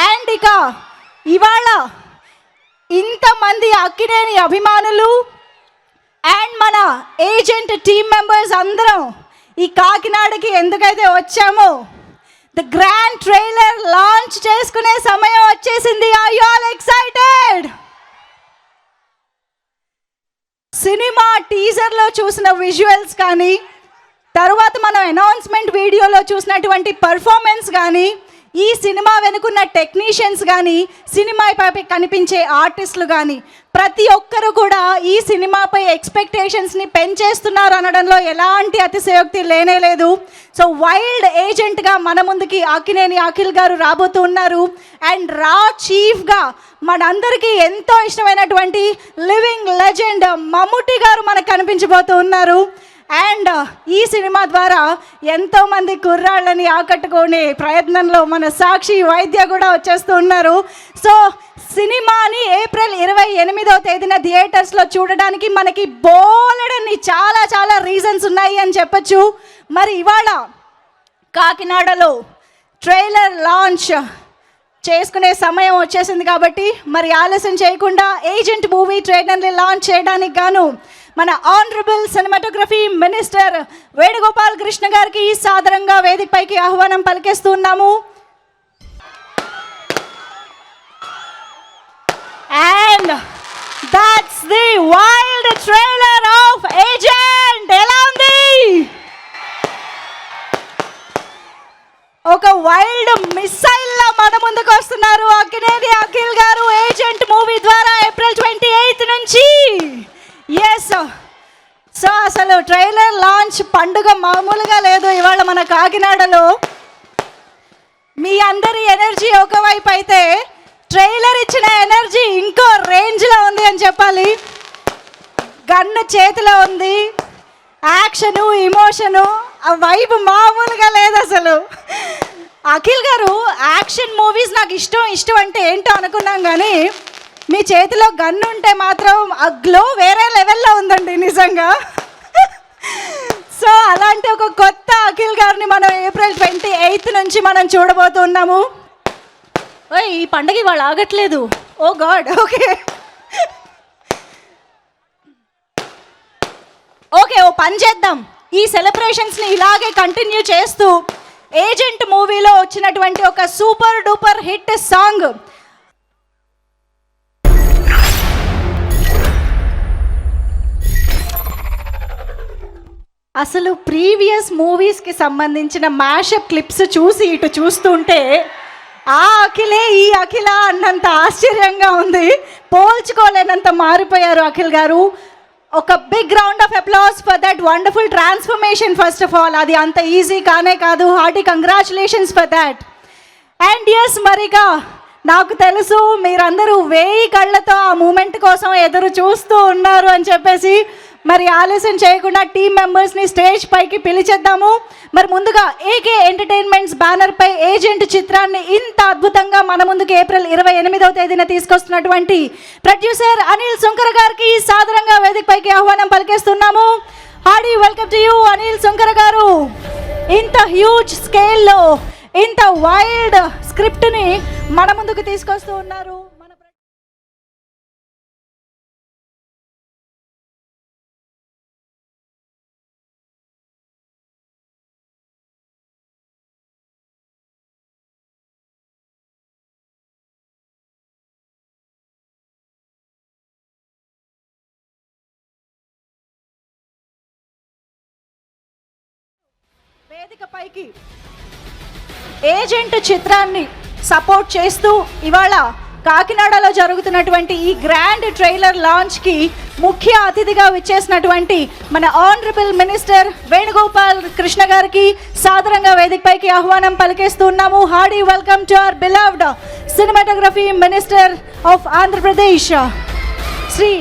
అండ్ ఇక ఇవాళ ఇంతమంది అక్కినేని అభిమానులు అండ్ మన ఏజెంట్ టీమ్ మెంబర్స్ అందరం ఈ కాకినాడకి ఎందుకైతే వచ్చామో ద గ్రాండ్ ట్రైలర్ లాంచ్ చేసుకునే సమయం వచ్చేసింది. Are you all excited? సినిమా టీజర్లో చూసిన విజువల్స్ కానీ, తర్వాత మనం అనౌన్స్మెంట్ వీడియోలో చూసినటువంటి పర్ఫార్మెన్స్ కానీ, ఈ సినిమా వెనుకున్న టెక్నీషియన్స్ కానీ, సినిమాపై కనిపించే ఆర్టిస్టులు కానీ ప్రతి ఒక్కరు కూడా ఈ సినిమాపై ఎక్స్పెక్టేషన్స్ని పెంచేస్తున్నారు అనడంలో ఎలాంటి అతిశయోక్తి లేనే లేదు. సో వైల్డ్ ఏజెంట్గా మన ముందుకి అక్కినేని అఖిల్ గారు రాబోతూ ఉన్నారు. అండ్ రా చీఫ్గా మనందరికీ ఎంతో ఇష్టమైనటువంటి లివింగ్ లెజెండ్ మమ్ముట్టి గారు మనకు కనిపించబోతూ ఉన్నారు. అండ్ ఈ సినిమా ద్వారా ఎంతోమంది కుర్రాళ్ళని ఆకట్టుకునే ప్రయత్నంలో మన సాక్షి వైద్య కూడా వచ్చేస్తూ ఉన్నారు. సో సినిమాని April 28 థియేటర్స్లో చూడడానికి మనకి బోలెడని చాలా రీజన్స్ ఉన్నాయి అని చెప్పచ్చు. మరి ఇవాళ కాకినాడలో ట్రైలర్ లాంచ్ చేసుకునే సమయం వచ్చేసింది కాబట్టి మరి ఆలస్యం చేయకుండా ఏజెంట్ మూవీ ట్రైలర్ని లాంచ్ చేయడానికి గాను మన honourable cinematography minister Venugopal Krishna గారికి సాదరంగా వేదికపైకి ఆహ్వానం పలికేస్తున్నాము. And that's the wild trailer of agent. ఎలా ఉంది? ఒక వైల్డ్ మిసైల్ లా మన ముందుకు వస్తున్నారు అక్కినేని అఖిల్ గారు ఏజెంట్ మూవీ ద్వారా April 28 నుంచి. ఎస్, సో అసలు ట్రైలర్ లాంచ్ పండుగ మామూలుగా లేదు ఇవాళ మన కాకినాడలో. మీ అందరి ఎనర్జీ ఒకవైపు అయితే ట్రైలర్ ఇచ్చిన ఎనర్జీ ఇంకో రేంజ్లో ఉంది అని చెప్పాలి. గన్ను చేతిలో ఉంది, యాక్షను, ఇమోషను, ఆ వైబ్ మామూలుగా లేదు అసలు. అఖిల్ గారు యాక్షన్ మూవీస్ నాకు ఇష్టం అంటే ఏంటో అనుకున్నాం, కానీ మీ చేతిలో గన్ను ఉంటే మాత్రం ఆ గ్లో వేరే లెవెల్లో ఉందండి నిజంగా. సో అలాంటి ఒక కొత్త అఖిల్ గారిని మనం April 28 నుంచి మనం చూడబోతున్నాము. ఈ పండగ వాళ్ళు ఆగట్లేదు. ఓ గాడ్. ఓకే, ఓ పని చేద్దాం, ఈ సెలబ్రేషన్స్ని ఇలాగే కంటిన్యూ చేస్తూ ఏజెంట్ మూవీలో వచ్చినటువంటి ఒక సూపర్ డూపర్ హిట్ సాంగ్ అసలు ప్రీవియస్ మూవీస్కి సంబంధించిన మ్యాషప్ క్లిప్స్ చూసి ఇటు చూస్తుంటే ఆ అఖిలే ఈ అఖిల అన్నంత ఆశ్చర్యంగా ఉంది. పోల్చుకోలేనంత మారిపోయారు అఖిల్ గారు. ఒక big round of applause for that wonderful transformation. First of all అది అంత ఈజీ కానే కాదు. Hearty congratulations for that. And yes, మరిగా నాకు తెలుసు మీరందరూ 1000 కళ్ళతో ఆ మూమెంట్ కోసం ఎదురు చూస్తూ ఉన్నారు అని చెప్పేసి మరి ఆలస్యం చేయకుండా టీమ్ మెంబర్స్ని స్టేజ్ పైకి పిలిచేద్దాము. మరి ముందుగా ఏకే ఎంటర్టైన్మెంట్స్ బ్యానర్పై ఏజెంట్ చిత్రాన్ని ఇంత అద్భుతంగా మన ముందుకు April 28 తీసుకొస్తున్నటువంటి ప్రొడ్యూసర్ అనిల్ సుంకర గారికి సాదరంగా వేదికపైకి ఆహ్వానం పలికేస్తున్నాము. Hearty welcome to you Anil Sunkara గారు. ఇంత హ్యూజ్ స్కేల్లో ఇంత వైల్డ్ స్క్రిప్ట్ని మన ముందుకు తీసుకొస్తూ ఉన్నారు. వేదిక పైకి ఏజెంట్ చిత్రాన్ని సపోర్ట్ చేస్తూ ఇవాళ కాకినాడలో జరుగుతున్నటువంటి ఈ గ్రాండ్ ట్రైలర్ లాంచ్కి ముఖ్య అతిథిగా విచ్చేసినటువంటి మన ఆనరబుల్ మినిస్టర్ వేణుగోపాల్ కృష్ణ గారికి సాదరంగా వేదికపైకి ఆహ్వానం పలికేస్తున్నాము. Hearty welcome to our beloved cinematography minister of Andhra Pradesh Shri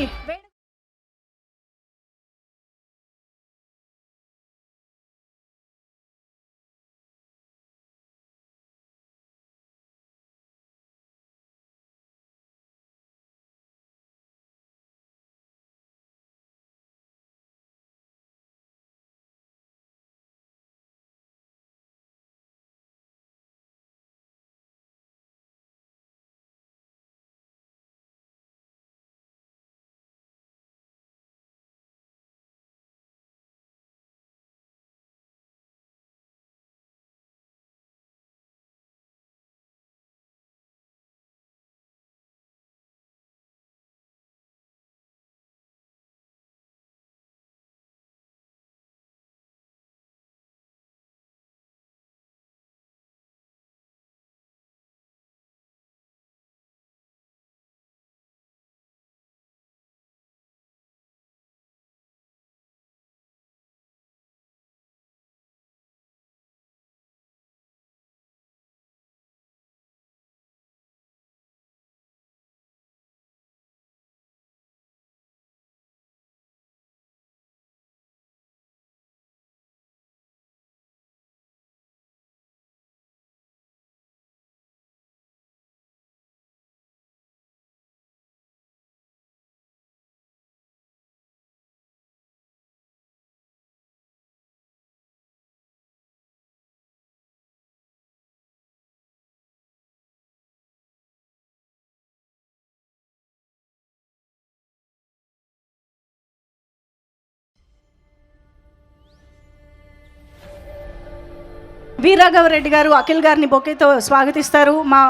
Veeraraghava Reddy గారు అఖిల్ గారిని బొకేతో స్వాగతిస్తారు. మా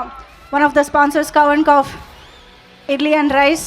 one of the sponsors cow and calf idli and rice.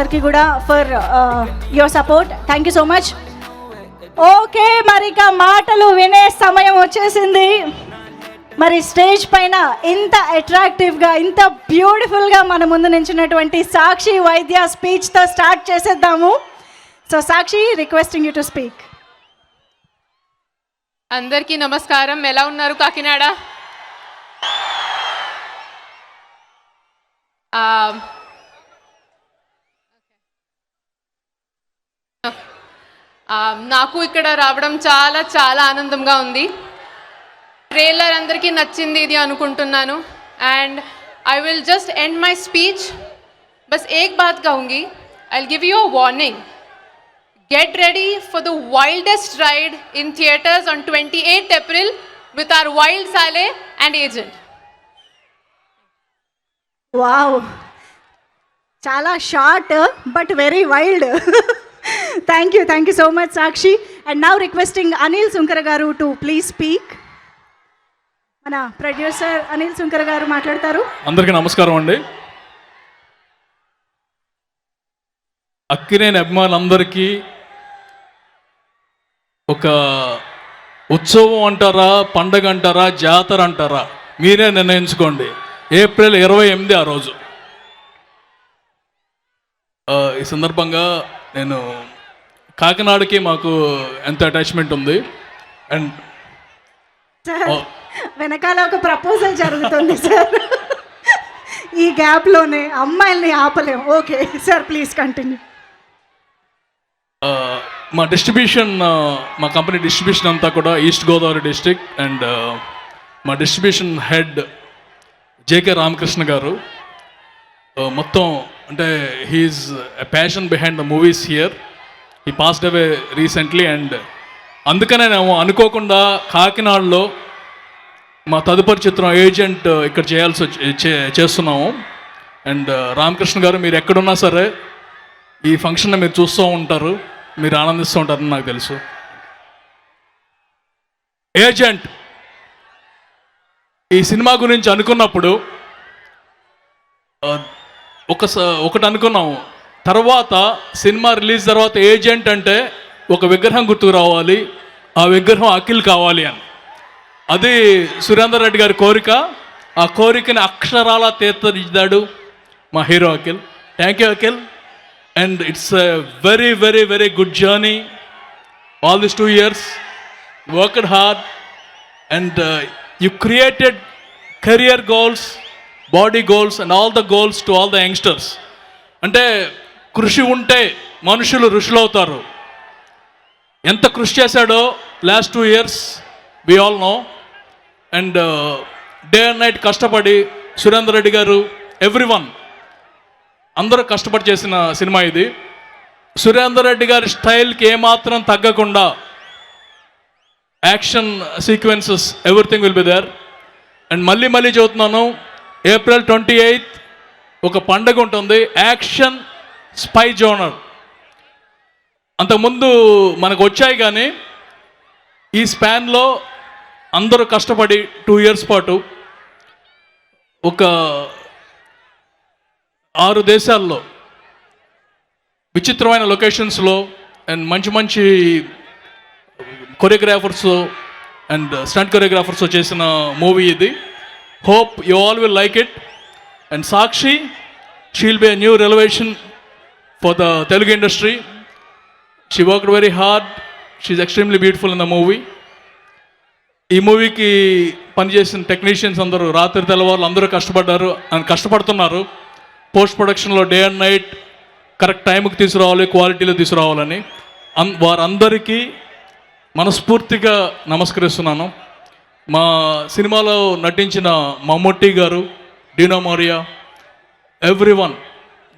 అందరికీ కూడా for your support, thank you so much. Okay, మరి ఇక మాటలు వినే సమయం వచ్చేసింది. మరి స్టేజ్ పైన ఇంత అట్రాక్టివ్గా ఇంత బ్యూటిఫుల్గా మన ముందు నించున్నటువంటి సాక్షి వైద్య స్పీచ్తో స్టార్ట్ చేసేద్దాము. So Sakshi, requesting you to speak. అందరికీ నమస్కారం. ఎలా ఉన్నారు కాకినాడ? నాకు ఇక్కడ రావడం చాలా చాలా ఆనందంగా ఉంది. ట్రైలర్ అందరికీ నచ్చింది ఇది అనుకుంటున్నాను. And I will just end my speech. బస్ ఏక్ బాత్ कहूँगी, I will give you a warning. Get ready for the wildest ride in theatres on 28th April with our Wild Sale and Agent. Wow, chala short but very wild. Thank you so much Sakshi. And now requesting Anil Sunkara garu to please speak. Mana producer Anil Sunkara garu మాట్లాడతారు. అందరికీ నమస్కారం అండి. అక్కినేని అభిమానులందరికీ ఒక ఉత్సవం అంటారా, పండగ అంటారా, జాతర అంటారా, మీరే నిర్ణయించుకోండి. ఏప్రిల్ 28 ఆ రోజు. ఈ సందర్భంగా నేను కాకినాడకి మాకు ఎంత అటాచ్మెంట్ ఉంది. అండ్ సార్ వెనకాల ఒక ప్రపోజల్ జరుగుతుంది సార్. ఈ గ్యాప్లోనే అమ్మాయిల్ని ఆపలేం. Okay sir, please continue. మా డిస్ట్రిబ్యూషన్, మా కంపెనీ డిస్ట్రిబ్యూషన్ అంతా కూడా ఈస్ట్ గోదావరి డిస్ట్రిక్ట్. అండ్ మా డిస్ట్రిబ్యూషన్ హెడ్ జేకే రామకృష్ణ గారు మొత్తం అంటే he's a passion behind the movies here. He passed away recently. And అందుకనే మేము అనుకోకుండా కాకినాడలో మా తదుపరి చిత్రం ఏజెంట్ ఇక్కడ చేస్తున్నాము. అండ్ రామకృష్ణ గారు, మీరు ఎక్కడున్నా సరే ఈ ఫంక్షన్ని మీరు చూస్తూ ఉంటారు, మీరు ఆనందిస్తూ ఉంటారని నాకు తెలుసు. ఏజెంట్ ఈ సినిమా గురించి అనుకున్నప్పుడు ఒకటి అనుకున్నాము. తర్వాత సినిమా రిలీజ్ తర్వాత ఏజెంట్ అంటే ఒక విగ్రహం గుర్తుకు రావాలి, ఆ విగ్రహం అఖిల్ కావాలి అని. అది సురేందర్ రెడ్డి గారి కోరిక. ఆ కోరికని అక్షరాల తీర్చిదిద్దాడు మా hero Akhil. Thank you Akhil. And it's a very very very good journey all this 2 years. Worked hard and you created career goals, body goals and all the goals to all the youngsters. అంటే కృషి ఉంటే మనుషులు ఋషులు అవుతారు. ఎంత కృషి చేశాడో last 2 years we all know. And day and night కష్టపడి సురేందర్ రెడ్డి గారు, ఎవ్రీవన్ అందరూ కష్టపడి చేసిన సినిమా ఇది. సురేందర్ రెడ్డి గారి స్టైల్కి ఏమాత్రం తగ్గకుండా action sequences everything will be there. And మళ్ళీ చెబుతున్నాను, ఏప్రిల్ 28 ఒక పండగ ఉంటుంది, యాక్షన్ స్పై జోనర్. అంతకుముందు మనకు వచ్చాయి కానీ ఈ స్పాన్లో అందరూ కష్టపడి 2 years పాటు ఒక 6 దేశాల్లో విచిత్రమైన లొకేషన్స్లో అండ్ మంచి కొరియోగ్రాఫర్స్ అండ్ స్టంట్ కొరియోగ్రాఫర్స్ చేసిన మూవీ ఇది. Hope you all will like it. And Sakshi, she will be a new revolution for the Telugu industry. She worked very hard. She is extremely beautiful in the movie. ఈ మూవీకి పనిచేసిన technicians అందరూ రాత్రి తెల్లవారులు అందరూ కష్టపడుతున్నారు. పోస్ట్ ప్రొడక్షన్లో డే అండ్ నైట్ కరెక్ట్ టైంకి తీసుకురావాలి, క్వాలిటీలో తీసుకురావాలని. వారందరికీ మనస్ఫూర్తిగా నమస్కరిస్తున్నాను. మా సినిమాలో నటించిన మమ్ముట్టి గారు, Dino Morea, everyone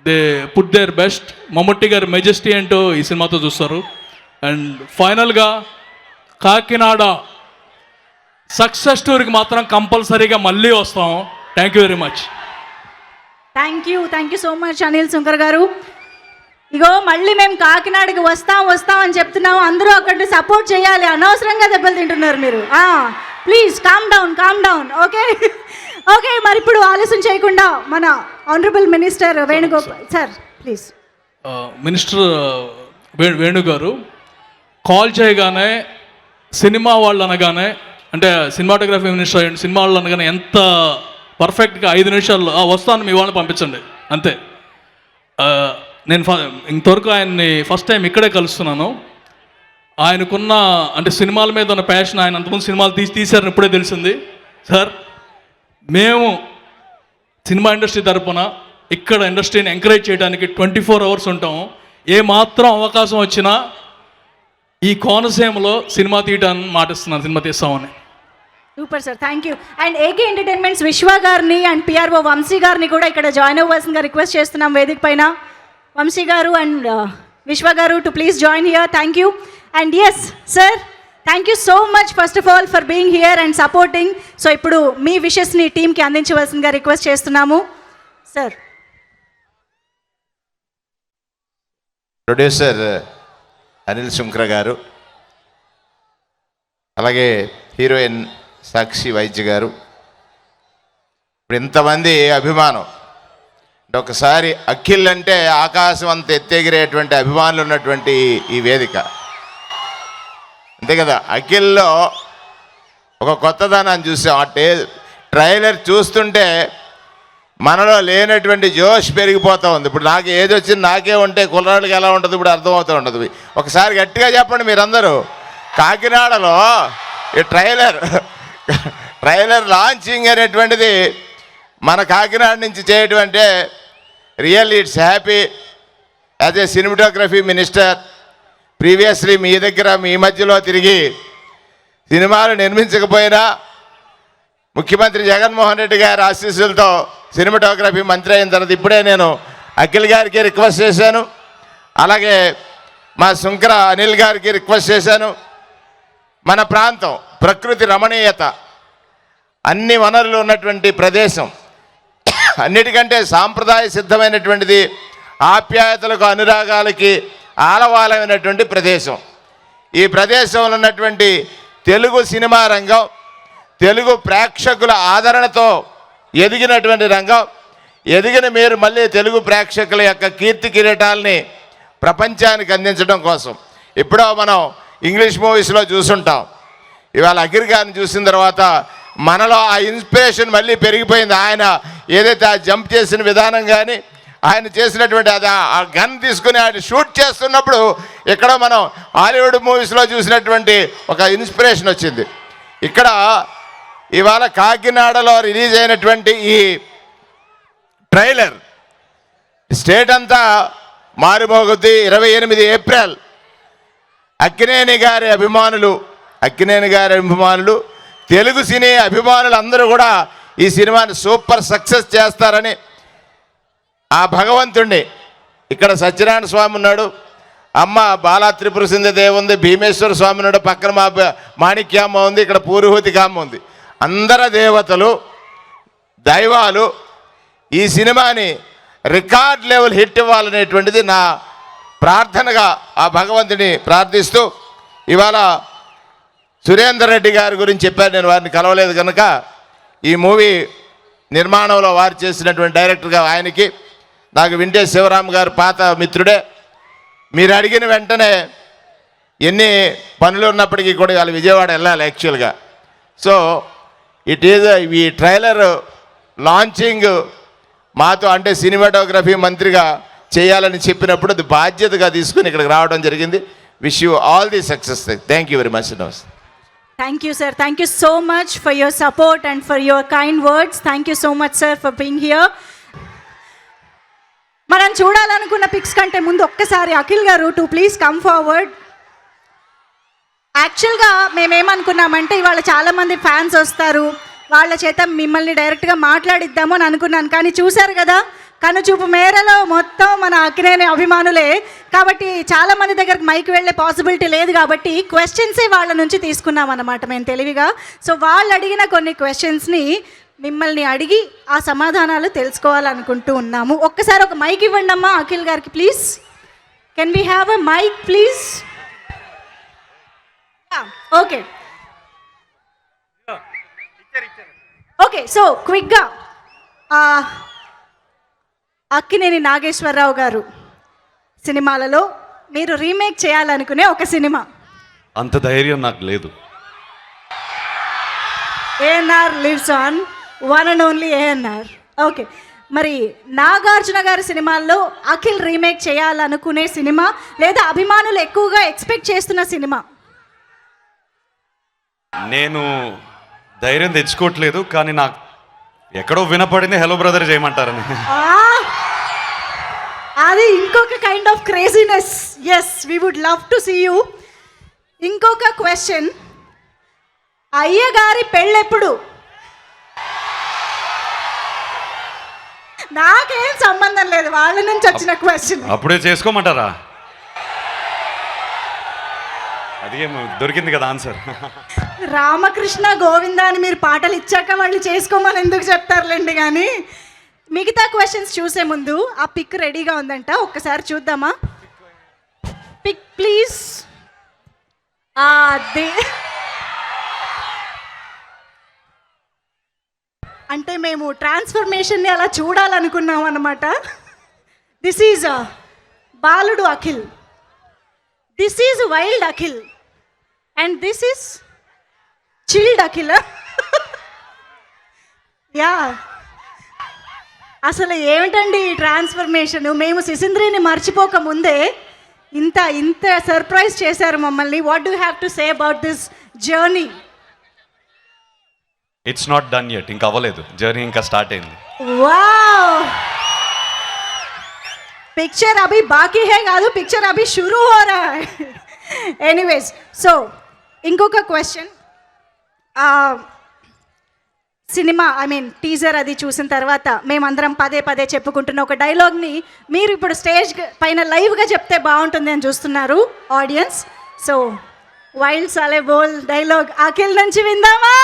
they put their best. Mammootty గారి మెజెస్టీ ఏంటో ఈ సినిమాతో చూస్తారు. అండ్ ఫైనల్గా కాకినాడ సక్సెస్ స్టోరీకి మాత్రం కంపల్సరీగా మళ్ళీ వస్తాం. Thank you very much. Thank you so much Anil Sunkar గారు. ఇగో మళ్ళీ మేము కాకినాడకి వస్తాం అని చెప్తున్నాము. అందరూ అక్కడ సపోర్ట్ చేయాలి. అనవసరంగా దెబ్బలు తింటున్నారు మీరు. Please calm down. ఓకే మరి ఇప్పుడు ఆలస్యం చేయకుండా మన honourable minister Venugopal sir please. Minister Venu గారు కాల్ చేయగానే సినిమా వాళ్ళు అనగానే, అంటే సినిమాటోగ్రఫీ మినిస్టర్ అయ్యండి, సినిమా వాళ్ళు అనగానే ఎంత పర్ఫెక్ట్గా 5 నిమిషాల్లో వస్తాను మీ వాళ్ళని పంపించండి అంతే. నేను ఇంతవరకు ఆయన్ని ఫస్ట్ టైం ఇక్కడే కలుస్తున్నాను. ఆయనకున్న అంటే సినిమాల మీద ఉన్న ప్యాషన్, ఆయన అంతకుముందు సినిమాలు తీశారని ఇప్పుడే తెలిసింది. సార్, మేము సినిమా ఇండస్ట్రీ తరపున ఇక్కడ ఇండస్ట్రీని ఎంకరేజ్ చేయడానికి 24 hours ఉంటాము. ఏ మాత్రం అవకాశం వచ్చినా ఈ కోనసీమలో సినిమా తీయడానికి మాటిస్తున్నాను, సినిమా తీస్తామని. Super sir, thank you. And AK entertainments Viswa గారిని అండ్ పిఆర్ఓ వంశీ గారిని కూడా ఇక్కడ జాయిన్ అవ్వాల్సిందిగా రిక్వెస్ట్ చేస్తున్నాం వేదిక పైన. వంశీ గారు అండ్ విశ్వ గారు to please join here. Thank you. And yes sir, thank you so much first of all for being here and supporting. So ఇప్పుడు మీ విషెస్ని టీమ్కి అందించవలసిందిగా రిక్వెస్ట్ చేస్తున్నాము సార్. ప్రొడ్యూసర్ అనిల్ సుంకర గారు, అలాగే హీరోయిన్ సాక్షి వైద్య గారు, ఇప్పుడు ఇంతమంది అభిమానం, ఒకసారి అఖిల్ అంటే ఆకాశం అంత ఎత్తెగిరేటువంటి అభిమానులు ఉన్నటువంటి ఈ వేదిక, అంతే కదా. అఖిల్లో ఒక కొత్తదనాన్ని చూసాం. ట్రైలర్ చూస్తుంటే మనలో లేనటువంటి జోష్ పెరిగిపోతూ ఉంది. ఇప్పుడు నాకు ఏది వచ్చింది నాకే ఉంటే కుర్రాళ్ళకి ఎలా ఉంటుంది ఇప్పుడు అర్థమవుతూ ఉంటుంది. ఒకసారి గట్టిగా చెప్పండి మీరందరూ. కాకినాడలో ఈ ట్రైలర్ లాంచింగ్ అనేటువంటిది మన కాకినాడ నుంచి చేయటం అంటే really it's happy. As a cinematography minister previously మీ దగ్గర మీ మధ్యలో తిరిగి సినిమాలు నిర్మించకపోయినా ముఖ్యమంత్రి జగన్మోహన్ రెడ్డి గారి ఆశీస్సులతో సినిమాటోగ్రఫీ మంత్రి అయిన తర్వాత ఇప్పుడే నేను అఖిల్ గారికి రిక్వెస్ట్ చేశాను, అలాగే మా శుంకర అనిల్ గారికి రిక్వెస్ట్ చేశాను. మన ప్రాంతం ప్రకృతి రమణీయత, అన్ని వనరులు ఉన్నటువంటి ప్రదేశం, అన్నిటికంటే సాంప్రదాయ సిద్ధమైనటువంటిది, ఆప్యాయతలకు అనురాగాలకి ఆలవాలమైనటువంటి ప్రదేశం. ఈ ప్రదేశంలో ఉన్నటువంటి తెలుగు సినిమా రంగం, తెలుగు ప్రేక్షకుల ఆదరణతో ఎదిగినటువంటి రంగం. ఎదిగిన మీరు మళ్ళీ తెలుగు ప్రేక్షకుల యొక్క కీర్తి కిరీటాలని ప్రపంచానికి అందించడం కోసం ఎప్పుడో మనం ఇంగ్లీష్ మూవీస్లో చూసుంటాం. ఇవాళ అఖిల్ గారిని చూసిన తర్వాత మనలో ఆ ఇన్స్పిరేషన్ మళ్ళీ పెరిగిపోయింది. ఆయన ఏదైతే ఆ జంప్ చేసిన విధానం కానీ, ఆయన చేసినటువంటి అది ఆ గన్ తీసుకుని ఆయన షూట్ చేస్తున్నప్పుడు ఇక్కడ మనం హాలీవుడ్ మూవీస్లో చూసినటువంటి ఒక ఇన్స్పిరేషన్ వచ్చింది. ఇక్కడ ఇవాళ కాకినాడలో రిలీజ్ అయినటువంటి ఈ ట్రైలర్ స్టేట్ అంతా మారుమోగుద్ది. 28 ఏప్రిల్ అక్కినేని గారి అభిమానులు తెలుగు సినీ అభిమానులు అందరూ కూడా ఈ సినిమాని సూపర్ సక్సెస్ చేస్తారని ఆ భగవంతుణ్ణి, ఇక్కడ సత్యనారాయణ స్వామి ఉన్నాడు, అమ్మ బాలా త్రిపుర సుందరి ఉంది, భీమేశ్వర స్వామి ఉన్నాడు, పక్కన మా మాణిక్యమ్మ ఉంది, ఇక్కడ పూర్వహూతికమ్మ ఉంది. అందర దేవతలు దైవాలు ఈ సినిమాని రికార్డ్ లెవెల్ హిట్ ఇవ్వాలనేటువంటిది నా ప్రార్థనగా ఆ భగవంతుని ప్రార్థిస్తూ, ఇవాళ సురేందర్ రెడ్డి గారి గురించి చెప్పారు. నేను వారిని కలవలేదు కనుక ఈ మూవీ నిర్మాణంలో వారు చేసినటువంటి డైరెక్టర్గా ఆయనకి, నాకు వింటేజ్ శివరామ్ గారు పాత మిత్రుడే. మీరు అడిగిన వెంటనే ఎన్ని పనులు ఉన్నప్పటికీ కూడా వాళ్ళు విజయవాడ వెళ్ళాలి యాక్చువల్గా. సో ఇట్ ఈజ్ ఈ ట్రైలర్ లాంచింగ్ మాతో అంటే సినిమాటోగ్రఫీ మంత్రిగా చేయాలని చెప్పినప్పుడు అది బాధ్యతగా తీసుకుని ఇక్కడికి రావడం జరిగింది. Wish you all the success. Thank you very much. Thank you, sir. Thank you so much for your support and for your kind words. Thank you so much, sir, for being here. మనం చూడాలనుకున్న pics కంటే ముందు ఒక్కసారి అఖిల్ గారు to please come forward. యాక్చువల్గా మేమేమనుకున్నామంటే ఇవాళ చాలామంది fans వస్తారు, వాళ్ళ చేత మిమ్మల్ని డైరెక్ట్గా మాట్లాడిద్దాము అని అనుకున్నాను. కానీ చూశారు కదా, కనుచూపు మేరలో మొత్తం మన అక్కినేని అభిమానులే కాబట్టి చాలామంది దగ్గరకు మైక్ వెళ్ళే పాసిబిలిటీ లేదు. కాబట్టి క్వశ్చన్సే వాళ్ళ నుంచి తీసుకున్నాం అన్నమాట మేము తెలివిగా. సో వాళ్ళు అడిగిన కొన్ని క్వశ్చన్స్ని మిమ్మల్ని అడిగి ఆ సమాధానాలు తెలుసుకోవాలనుకుంటూ ఉన్నాము. ఒక్కసారి ఒక మైక్ ఇవ్వండి అమ్మా అఖిల్ గారికి please. Can we have a mic please? Okay okay. So క్విక్గా అక్కినేని నాగేశ్వరరావు గారు సినిమాలలో మీరు రీమేక్ చేయాలనుకునే ఒక సినిమా. అంత ధైర్యం నాకు లేదు. ANR lives on, one and only ANR. Okay, మరి నాగార్జున గారి సినిమాల్లో అఖిల్ రీమేక్ చేయాలనుకునే సినిమా లేదా అభిమానులు ఎక్కువగా ఎక్స్పెక్ట్ చేస్తున్న సినిమా? నేను ధైర్యం తెచ్చుకోవట్లేదు, కానీ నాకు ఎక్కడో వినపడింది హలో బ్రదర్ చేయమంటారని. అది ఇంకొక kind of craziness. Yes, we would love to see you. ఇంకొక క్వశ్చన్, అయ్యగారి పెళ్ళెప్పుడు? నాకేం సంబంధం లేదు, వాళ్ళ నుంచి వచ్చిన క్వశ్చన్. అప్పుడే చేసుకోమంటారా? అదేం దొరికింది కదా ఆన్సర్. రామకృష్ణ గోవింద అని మీరు పాటలు ఇచ్చాక వాళ్ళు చేసుకోమని ఎందుకు చెప్తారులేండి. కానీ మిగతా క్వశ్చన్స్ చూసే ముందు ఆ పిక్ రెడీగా ఉందంట, ఒక్కసారి చూద్దామా? Pic please. అంటే మేము ట్రాన్స్ఫర్మేషన్ని అలా చూడాలనుకున్నాం అన్నమాట. దిస్ ఈజ్ బాలుడు Akhil, this is wild Akhil, and this is chilled Akhil. Yeah, అసలు ఏమిటండి ఈ ట్రాన్స్ఫర్మేషన్? మేము సిసింద్రిని మర్చిపోక ముందే ఇంత సర్ప్రైజ్ చేశారు మమ్మల్ని. What do have to say about this journey? It's not done yet, ఇంకా అవ్వలేదు, జర్నీ ఇంకా స్టార్ట్ అయింది. వావ్, పిక్చర్ అభి బాకీ హే కాదు, పిక్చర్ అభి షురూ హో రా హై. ఎనీవేస్, సో ఇంకొక క్వశ్చన్. సినిమా టీజర్ అది చూసిన తర్వాత మేమందరం పదే పదే చెప్పుకుంటున్న ఒక డైలాగ్ని మీరు ఇప్పుడు స్టేజ్ పైన లైవ్గా చెప్తే బాగుంటుంది అని చూస్తున్నారు ఆడియన్స్. సో వైల్డ్ సాలే బోల్ డైలాగ్ అఖిల్ నుంచి విందామా?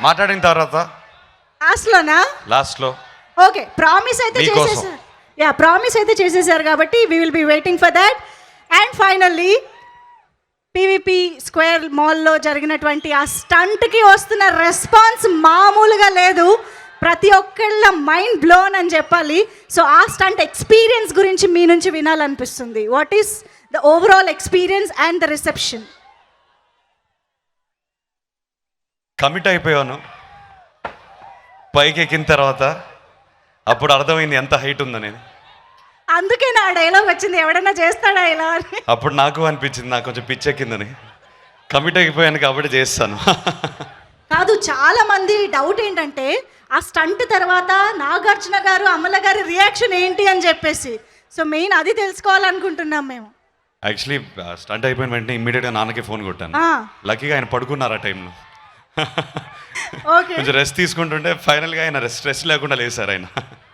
మాట్లాడిన తర్వాత లాస్ట్లో ఓకే, ప్రామిస్ అయితే చేసేసారు. యా, ప్రామిస్ అయితే చేసేసారు కాబట్టి we will be waiting for that. And finally PVP square మాల్లో జరిగినటువంటి ఆ స్టంట్కి వస్తున్న రెస్పాన్స్ మామూలుగా లేదు. ప్రతి ఒక్కళ్ళ మైండ్ బ్లోన్ అని చెప్పాలి. సో ఆ స్టంట్ ఎక్స్పీరియన్స్ గురించి మీ నుంచి వినాలనిపిస్తుంది. What is the overall experience and the reception? Commit అయిపోయాను. పైకి ఎక్కిన తర్వాత అప్పుడు అర్థమైంది ఎంత హైట్ ఉందని. అందుకే నా డైలాగ్ వచ్చింది, ఎవడన్నా చేస్తాడా ఇలా అని. అప్పుడు నాకు అనిపించింది నాకు కొంచెం పిచ్చెక్కిందని. కమిట్ అయిపోయాను కాబట్టి చేస్తాను. కాదు, చాలా మంది డౌట్ ఏంటంటే ఆ స్టంట్ తర్వాత నాగార్జున గారు అమల గారి రియాక్షన్ ఏంటి అని చెప్పేసి. సో మెయిన్ అది తెలుసుకోవాలనుకుంటున్నాం మేము. యాక్చువల్లీ స్టంట్ అయిపోయిన వెంటనే ఇమ్మీడియట్గా నాన్నకి ఫోన్ కొట్టాను. లక్కీగా ఆయన పడుకున్నారు ఆ టైంలో. ఓకే, కొంచెం రెస్ట్ తీసుకుంటుంటే ఫైనల్గా ఆయన స్ట్రెస్ లేకుండా లేసారు ఆయన.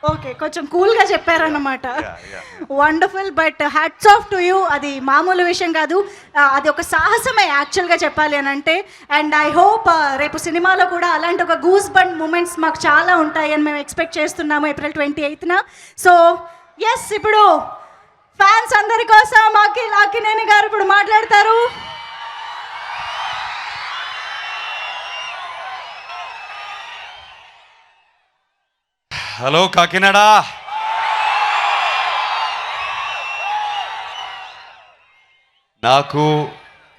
ఓకే, కొంచెం కూల్గా చెప్పారన్నమాట. Wonderful, but hats off to you. అది మామూలు విషయం కాదు, అది ఒక సాహసమే యాక్చువల్గా చెప్పాలి అని అంటే. అండ్ ఐ హోప్ రేపు సినిమాలో కూడా అలాంటి ఒక గూస్ బండ్ మూమెంట్స్ మాకు చాలా ఉంటాయని మేము ఎక్స్పెక్ట్ చేస్తున్నాము April 28న. సో ఎస్, ఇప్పుడు ఫ్యాన్స్ అందరి కోసం అక్కినేని గారు ఇప్పుడు మాట్లాడతారు. హలో కాకినాడ, నాకు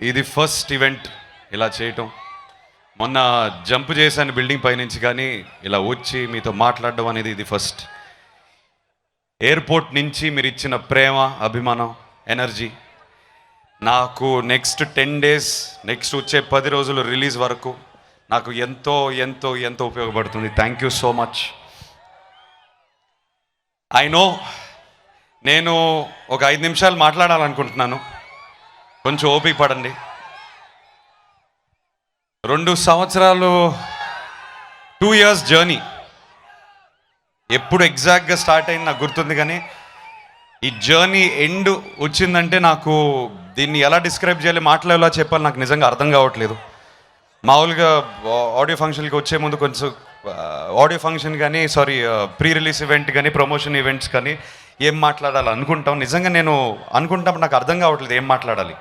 ఇది ఫస్ట్ ఈవెంట్ ఇలా చేయటం. మొన్న జంప్ చేశాను బిల్డింగ్ పైనుంచి, కానీ ఇలా వచ్చి మీతో మాట్లాడడం అనేది ఇది ఫస్ట్. ఎయిర్పోర్ట్ నుంచి మీరు ఇచ్చిన ప్రేమ, అభిమానం, ఎనర్జీ నాకు నెక్స్ట్ 10 days, నెక్స్ట్ వచ్చే 10 రోజులు రిలీజ్ వరకు నాకు ఎంతో ఎంతో ఎంతో ఉపయోగపడుతుంది. Thank you so much. I know నేను ఒక 5 నిమిషాలు మాట్లాడాలనుకుంటున్నాను, కొంచెం ఓపిక పడండి. 2 సంవత్సరాలు, 2 years జర్నీ. ఎప్పుడు ఎగ్జాక్ట్గా స్టార్ట్ అయింది నాకు గుర్తుంది, కానీ ఈ జర్నీ ఎండ్ వచ్చిందంటే నాకు దీన్ని ఎలా డిస్క్రైబ్ చేయాలి, మాటలు ఎలా చెప్పాలి నాకు నిజంగా అర్థం కావట్లేదు. మామూలుగా ఆడియో ఫంక్షన్కి వచ్చే ముందు కొంచెం ఆడియో ఫంక్షన్ కానీ ప్రీ రిలీజ్ ఈవెంట్ కానీ ప్రమోషన్ ఈవెంట్స్ కానీ ఏం మాట్లాడాలి అనుకుంటాం. నిజంగా నేను అనుకుంటాం, నాకు అర్థం కావట్లేదు ఏం మాట్లాడాలి.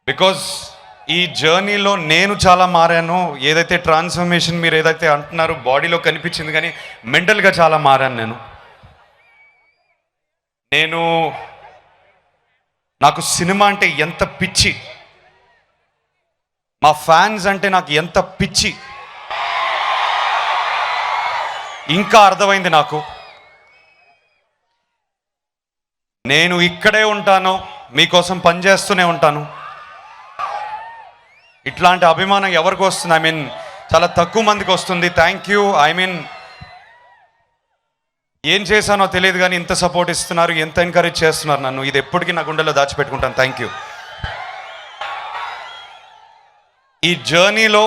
బికాజ్ ఈ జర్నీలో నేను చాలా మారాను. ఏదైతే ట్రాన్స్ఫర్మేషన్ మీరు ఏదైతే అంటున్నారో బాడీలో కనిపించింది, కానీ మెంటల్గా చాలా మారాను నేను. నాకు సినిమా అంటే ఎంత పిచ్చి, మా ఫ్యాన్స్ అంటే నాకు ఎంత పిచ్చి ఇంకా అర్థమైంది నాకు. నేను ఇక్కడే ఉంటాను, మీకోసం పనిచేస్తూనే ఉంటాను. ఇట్లాంటి అభిమానం ఎవరికి వస్తుంది? చాలా తక్కువ మందికి వస్తుంది. Thank you. ఏం చేశానో తెలియదు, కానీ ఇంత సపోర్ట్ ఇస్తున్నారు, ఎంత ఎంకరేజ్ చేస్తున్నారు నన్ను. ఇది ఎప్పటికీ నా గుండెలో దాచిపెట్టుకుంటాను. Thank you. ఈ జర్నీలో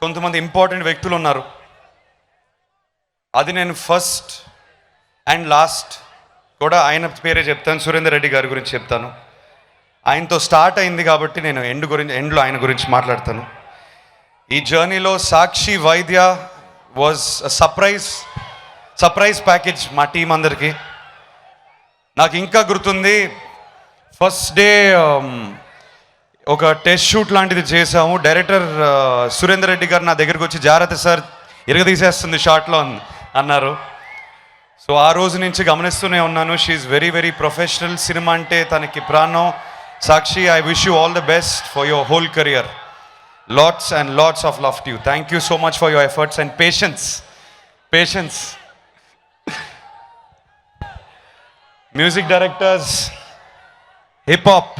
కొంతమంది ఇంపార్టెంట్ వ్యక్తులు ఉన్నారు. అది నేను ఫస్ట్ అండ్ లాస్ట్ కూడా ఆయన పేరే చెప్తాను, సురేందర్ రెడ్డి గారి గురించి చెప్తాను. ఆయనతో స్టార్ట్ అయింది కాబట్టి నేను ఎండ్లో ఆయన గురించి మాట్లాడతాను. ఈ జర్నీలో సాక్షి వైద్య వాజ్ సర్ప్రైజ్ ప్యాకేజ్ మా టీం అందరికీ. నాకు ఇంకా గుర్తుంది, ఫస్ట్ డే ఒక టెస్ట్ షూట్ లాంటిది చేసాము. డైరెక్టర్ సురేందర్ రెడ్డి గారు నా దగ్గరికి వచ్చి జాగ్రత్త సార్ ఇరగదీసేస్తుంది షార్ట్లో అన్నారు. సో ఆ రోజు నుంచి గమనిస్తూనే ఉన్నాను. She's very very professional. సినిమా అంటే తనకి ప్రాణం. Sakshi, I wish you all the best for your whole career. Lots and lots of love to you. Thank you so much for your efforts and patience. Music directors, hip hop,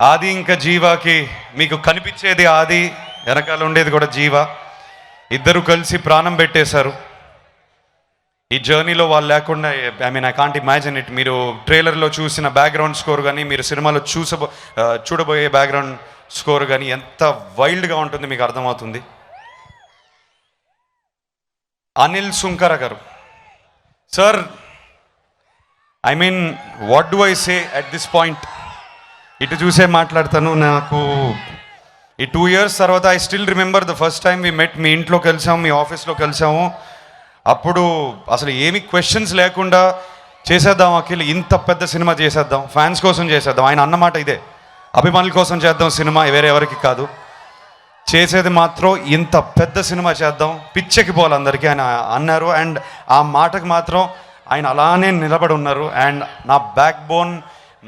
Aadhi ఇంకా జీవాకి మీకు కనిపించేది ఆది, వెనకాల ఉండేది కూడా జీవ. ఇద్దరు కలిసి ప్రాణం పెట్టేశారు. ఈ జర్నీలో వాళ్ళు లేకుండా ఐ కాంట్ ఇమాజిన్ ఇట్. మీరు ట్రైలర్లో చూసిన బ్యాక్గ్రౌండ్ స్కోర్ కానీ, మీరు సినిమాలో చూడబోయే బ్యాక్గ్రౌండ్ స్కోర్ కానీ ఎంత వైల్డ్గా ఉంటుంది మీకు అర్థమవుతుంది. అనిల్ సుంకర గారు sir, I mean what do I say at this point. ఇటు చూసే మాట్లాడతాను. నాకు ఈ 2 years తర్వాత I still remember the first time we met. మీ ఇంట్లో కలిసాము, మీ ఆఫీస్లో కలిసాము. అప్పుడు అసలు ఏమి క్వశ్చన్స్ లేకుండా చేసేద్దాం అఖిల్, ఇంత పెద్ద సినిమా చేసేద్దాం, ఫ్యాన్స్ కోసం చేసేద్దాం. ఆయన అన్నమాట ఇదే, అభిమానుల కోసం చేద్దాం సినిమా, వేరే ఎవరికి కాదు. చేసేది మాత్రం ఇంత పెద్ద సినిమా చేద్దాం, పిచ్చెకి పోవాలి అందరికీ ఆయన అన్నారు. అండ్ ఆ మాటకు మాత్రం ఆయన అలానే నిలబడి ఉన్నారు. అండ్ నా back bone,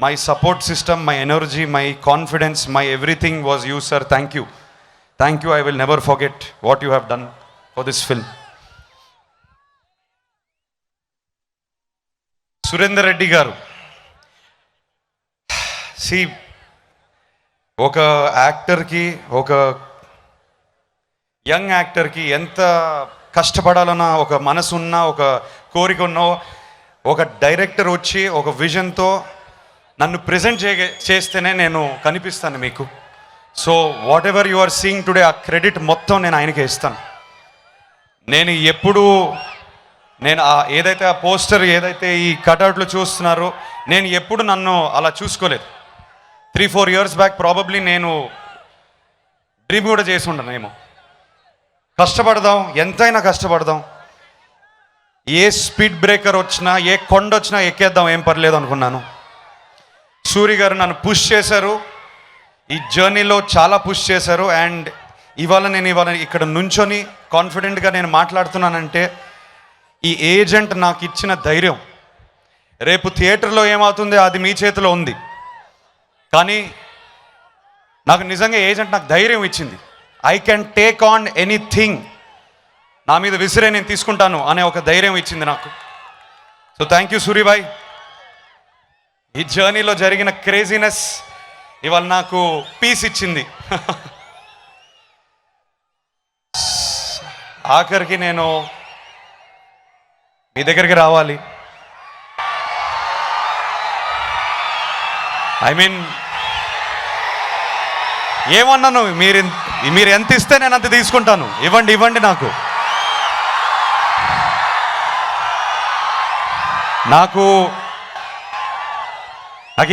my support system, my energy, my confidence, my everything was you sir. Thank you. I will never forget what you have done for this film. Surender Reddy గారు, ఒక యాక్టర్కి, ఒక యంగ్ యాక్టర్కి ఎంత కష్టపడాలన్న ఒక మనసు ఉన్న, ఒక కోరిక ఉన్న ఒక డైరెక్టర్ వచ్చి ఒక విజన్తో నన్ను ప్రజెంట్ చేస్తేనే నేను కనిపిస్తాను మీకు. So whatever you are seeing today, ఆ క్రెడిట్ మొత్తం నేను ఆయనకే ఇస్తాను. నేను ఎప్పుడు ఏదైతే ఆ పోస్టర్, ఏదైతే ఈ కటౌట్లు చూస్తున్నారో, నేను ఎప్పుడు నన్ను అలా చూసుకోలేదు. 3-4 years బ్యాక్ ప్రాబబ్లీ నేను డ్రీమ్ కూడా చేసి ఉండనేమో. కష్టపడదాం, ఎంతైనా కష్టపడదాం. ఏ స్పీడ్ బ్రేకర్ వచ్చినా, ఏ కొండ వచ్చినా ఎక్కేద్దాం, ఏం పర్లేదు అనుకున్నాను. సూరి గారు నన్ను పుష్ చేశారు, ఈ జర్నీలో చాలా పుష్ చేశారు. అండ్ ఇవాళ ఇక్కడ నుంచొని కాన్ఫిడెంట్గా నేను మాట్లాడుతున్నానంటే ఈ ఏజెంట్ నాకు ఇచ్చిన ధైర్యం. రేపు థియేటర్లో ఏమవుతుంది అది మీ చేతిలో ఉంది, కానీ నాకు నిజంగా ఏజెంట్ నాకు ధైర్యం ఇచ్చింది. I can take on anything, నా మీద విసిరే నేను తీసుకుంటాను అనే ఒక ధైర్యం ఇచ్చింది నాకు. So thank you Suribhai. ఈ జర్నీలో జరిగిన క్రేజీనెస్ ఇవాళ నాకు పీస్ ఇచ్చింది. ఆఖరికి నేను మీ దగ్గరికి రావాలి. ఐ మీన్ ఏమన్నాను, మీరు ఎంత ఇస్తే నేను అంత తీసుకుంటాను. ఇవ్వండి నాకు.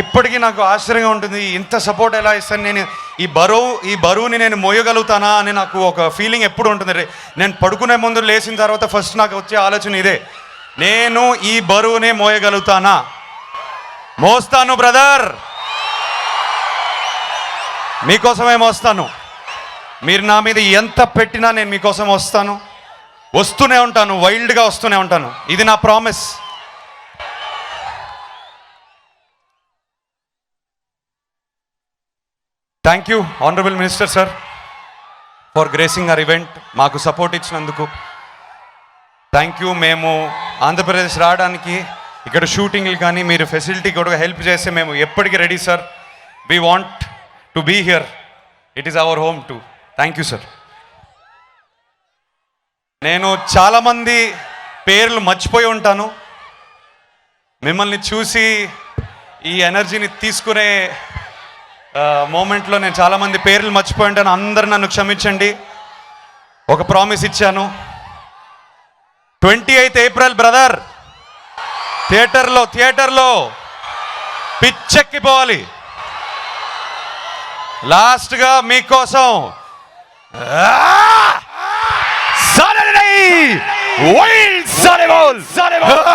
ఇప్పటికీ నాకు ఆశ్చర్యంగా ఉంటుంది, ఇంత సపోర్ట్ ఎలా ఇస్తాను నేను, ఈ బరువుని నేను మోయగలుగుతానా అని నాకు ఒక ఫీలింగ్ ఎప్పుడు ఉంటుంది. నేను పడుకునే ముందు లేచిన తర్వాత ఫస్ట్ నాకు వచ్చే ఆలోచన ఇదే, నేను ఈ బరువునే మోయగలుగుతానా? మోస్తాను బ్రదర్, మీకోసమే మోస్తాను. మీరు నా మీద ఎంత పెట్టినా నేను మీకోసం వస్తూనే ఉంటాను, వైల్డ్గా వస్తూనే ఉంటాను. ఇది నా promise. Thank you honourable minister sir for gracing our event, మాకు సపోర్ట్ ఇచ్చినందుకు థ్యాంక్ యూ. మేము ఆంధ్రప్రదేశ్ రావడానికి ఇక్కడ షూటింగ్లు కానీ మీరు ఫెసిలిటీ కూడా హెల్ప్ చేస్తే మేము ఎప్పటికీ ready sir. We want to be here, it is our home too. Thank you sir. నేను చాలామంది పేర్లు మర్చిపోయి ఉంటాను. మిమ్మల్ని చూసి ఈ ఎనర్జీని తీసుకునే మూమెంట్లో నేను చాలామంది పేర్లు మర్చిపోయి ఉంటాను. అందరు నన్ను క్షమించండి. ఒక ప్రామిస్ ఇచ్చాను, 28th April బ్రదర్ థియేటర్లో పిచ్చెక్కిపోవాలి. లాస్ట్గా మీకోసం Saturday, wild Saturday.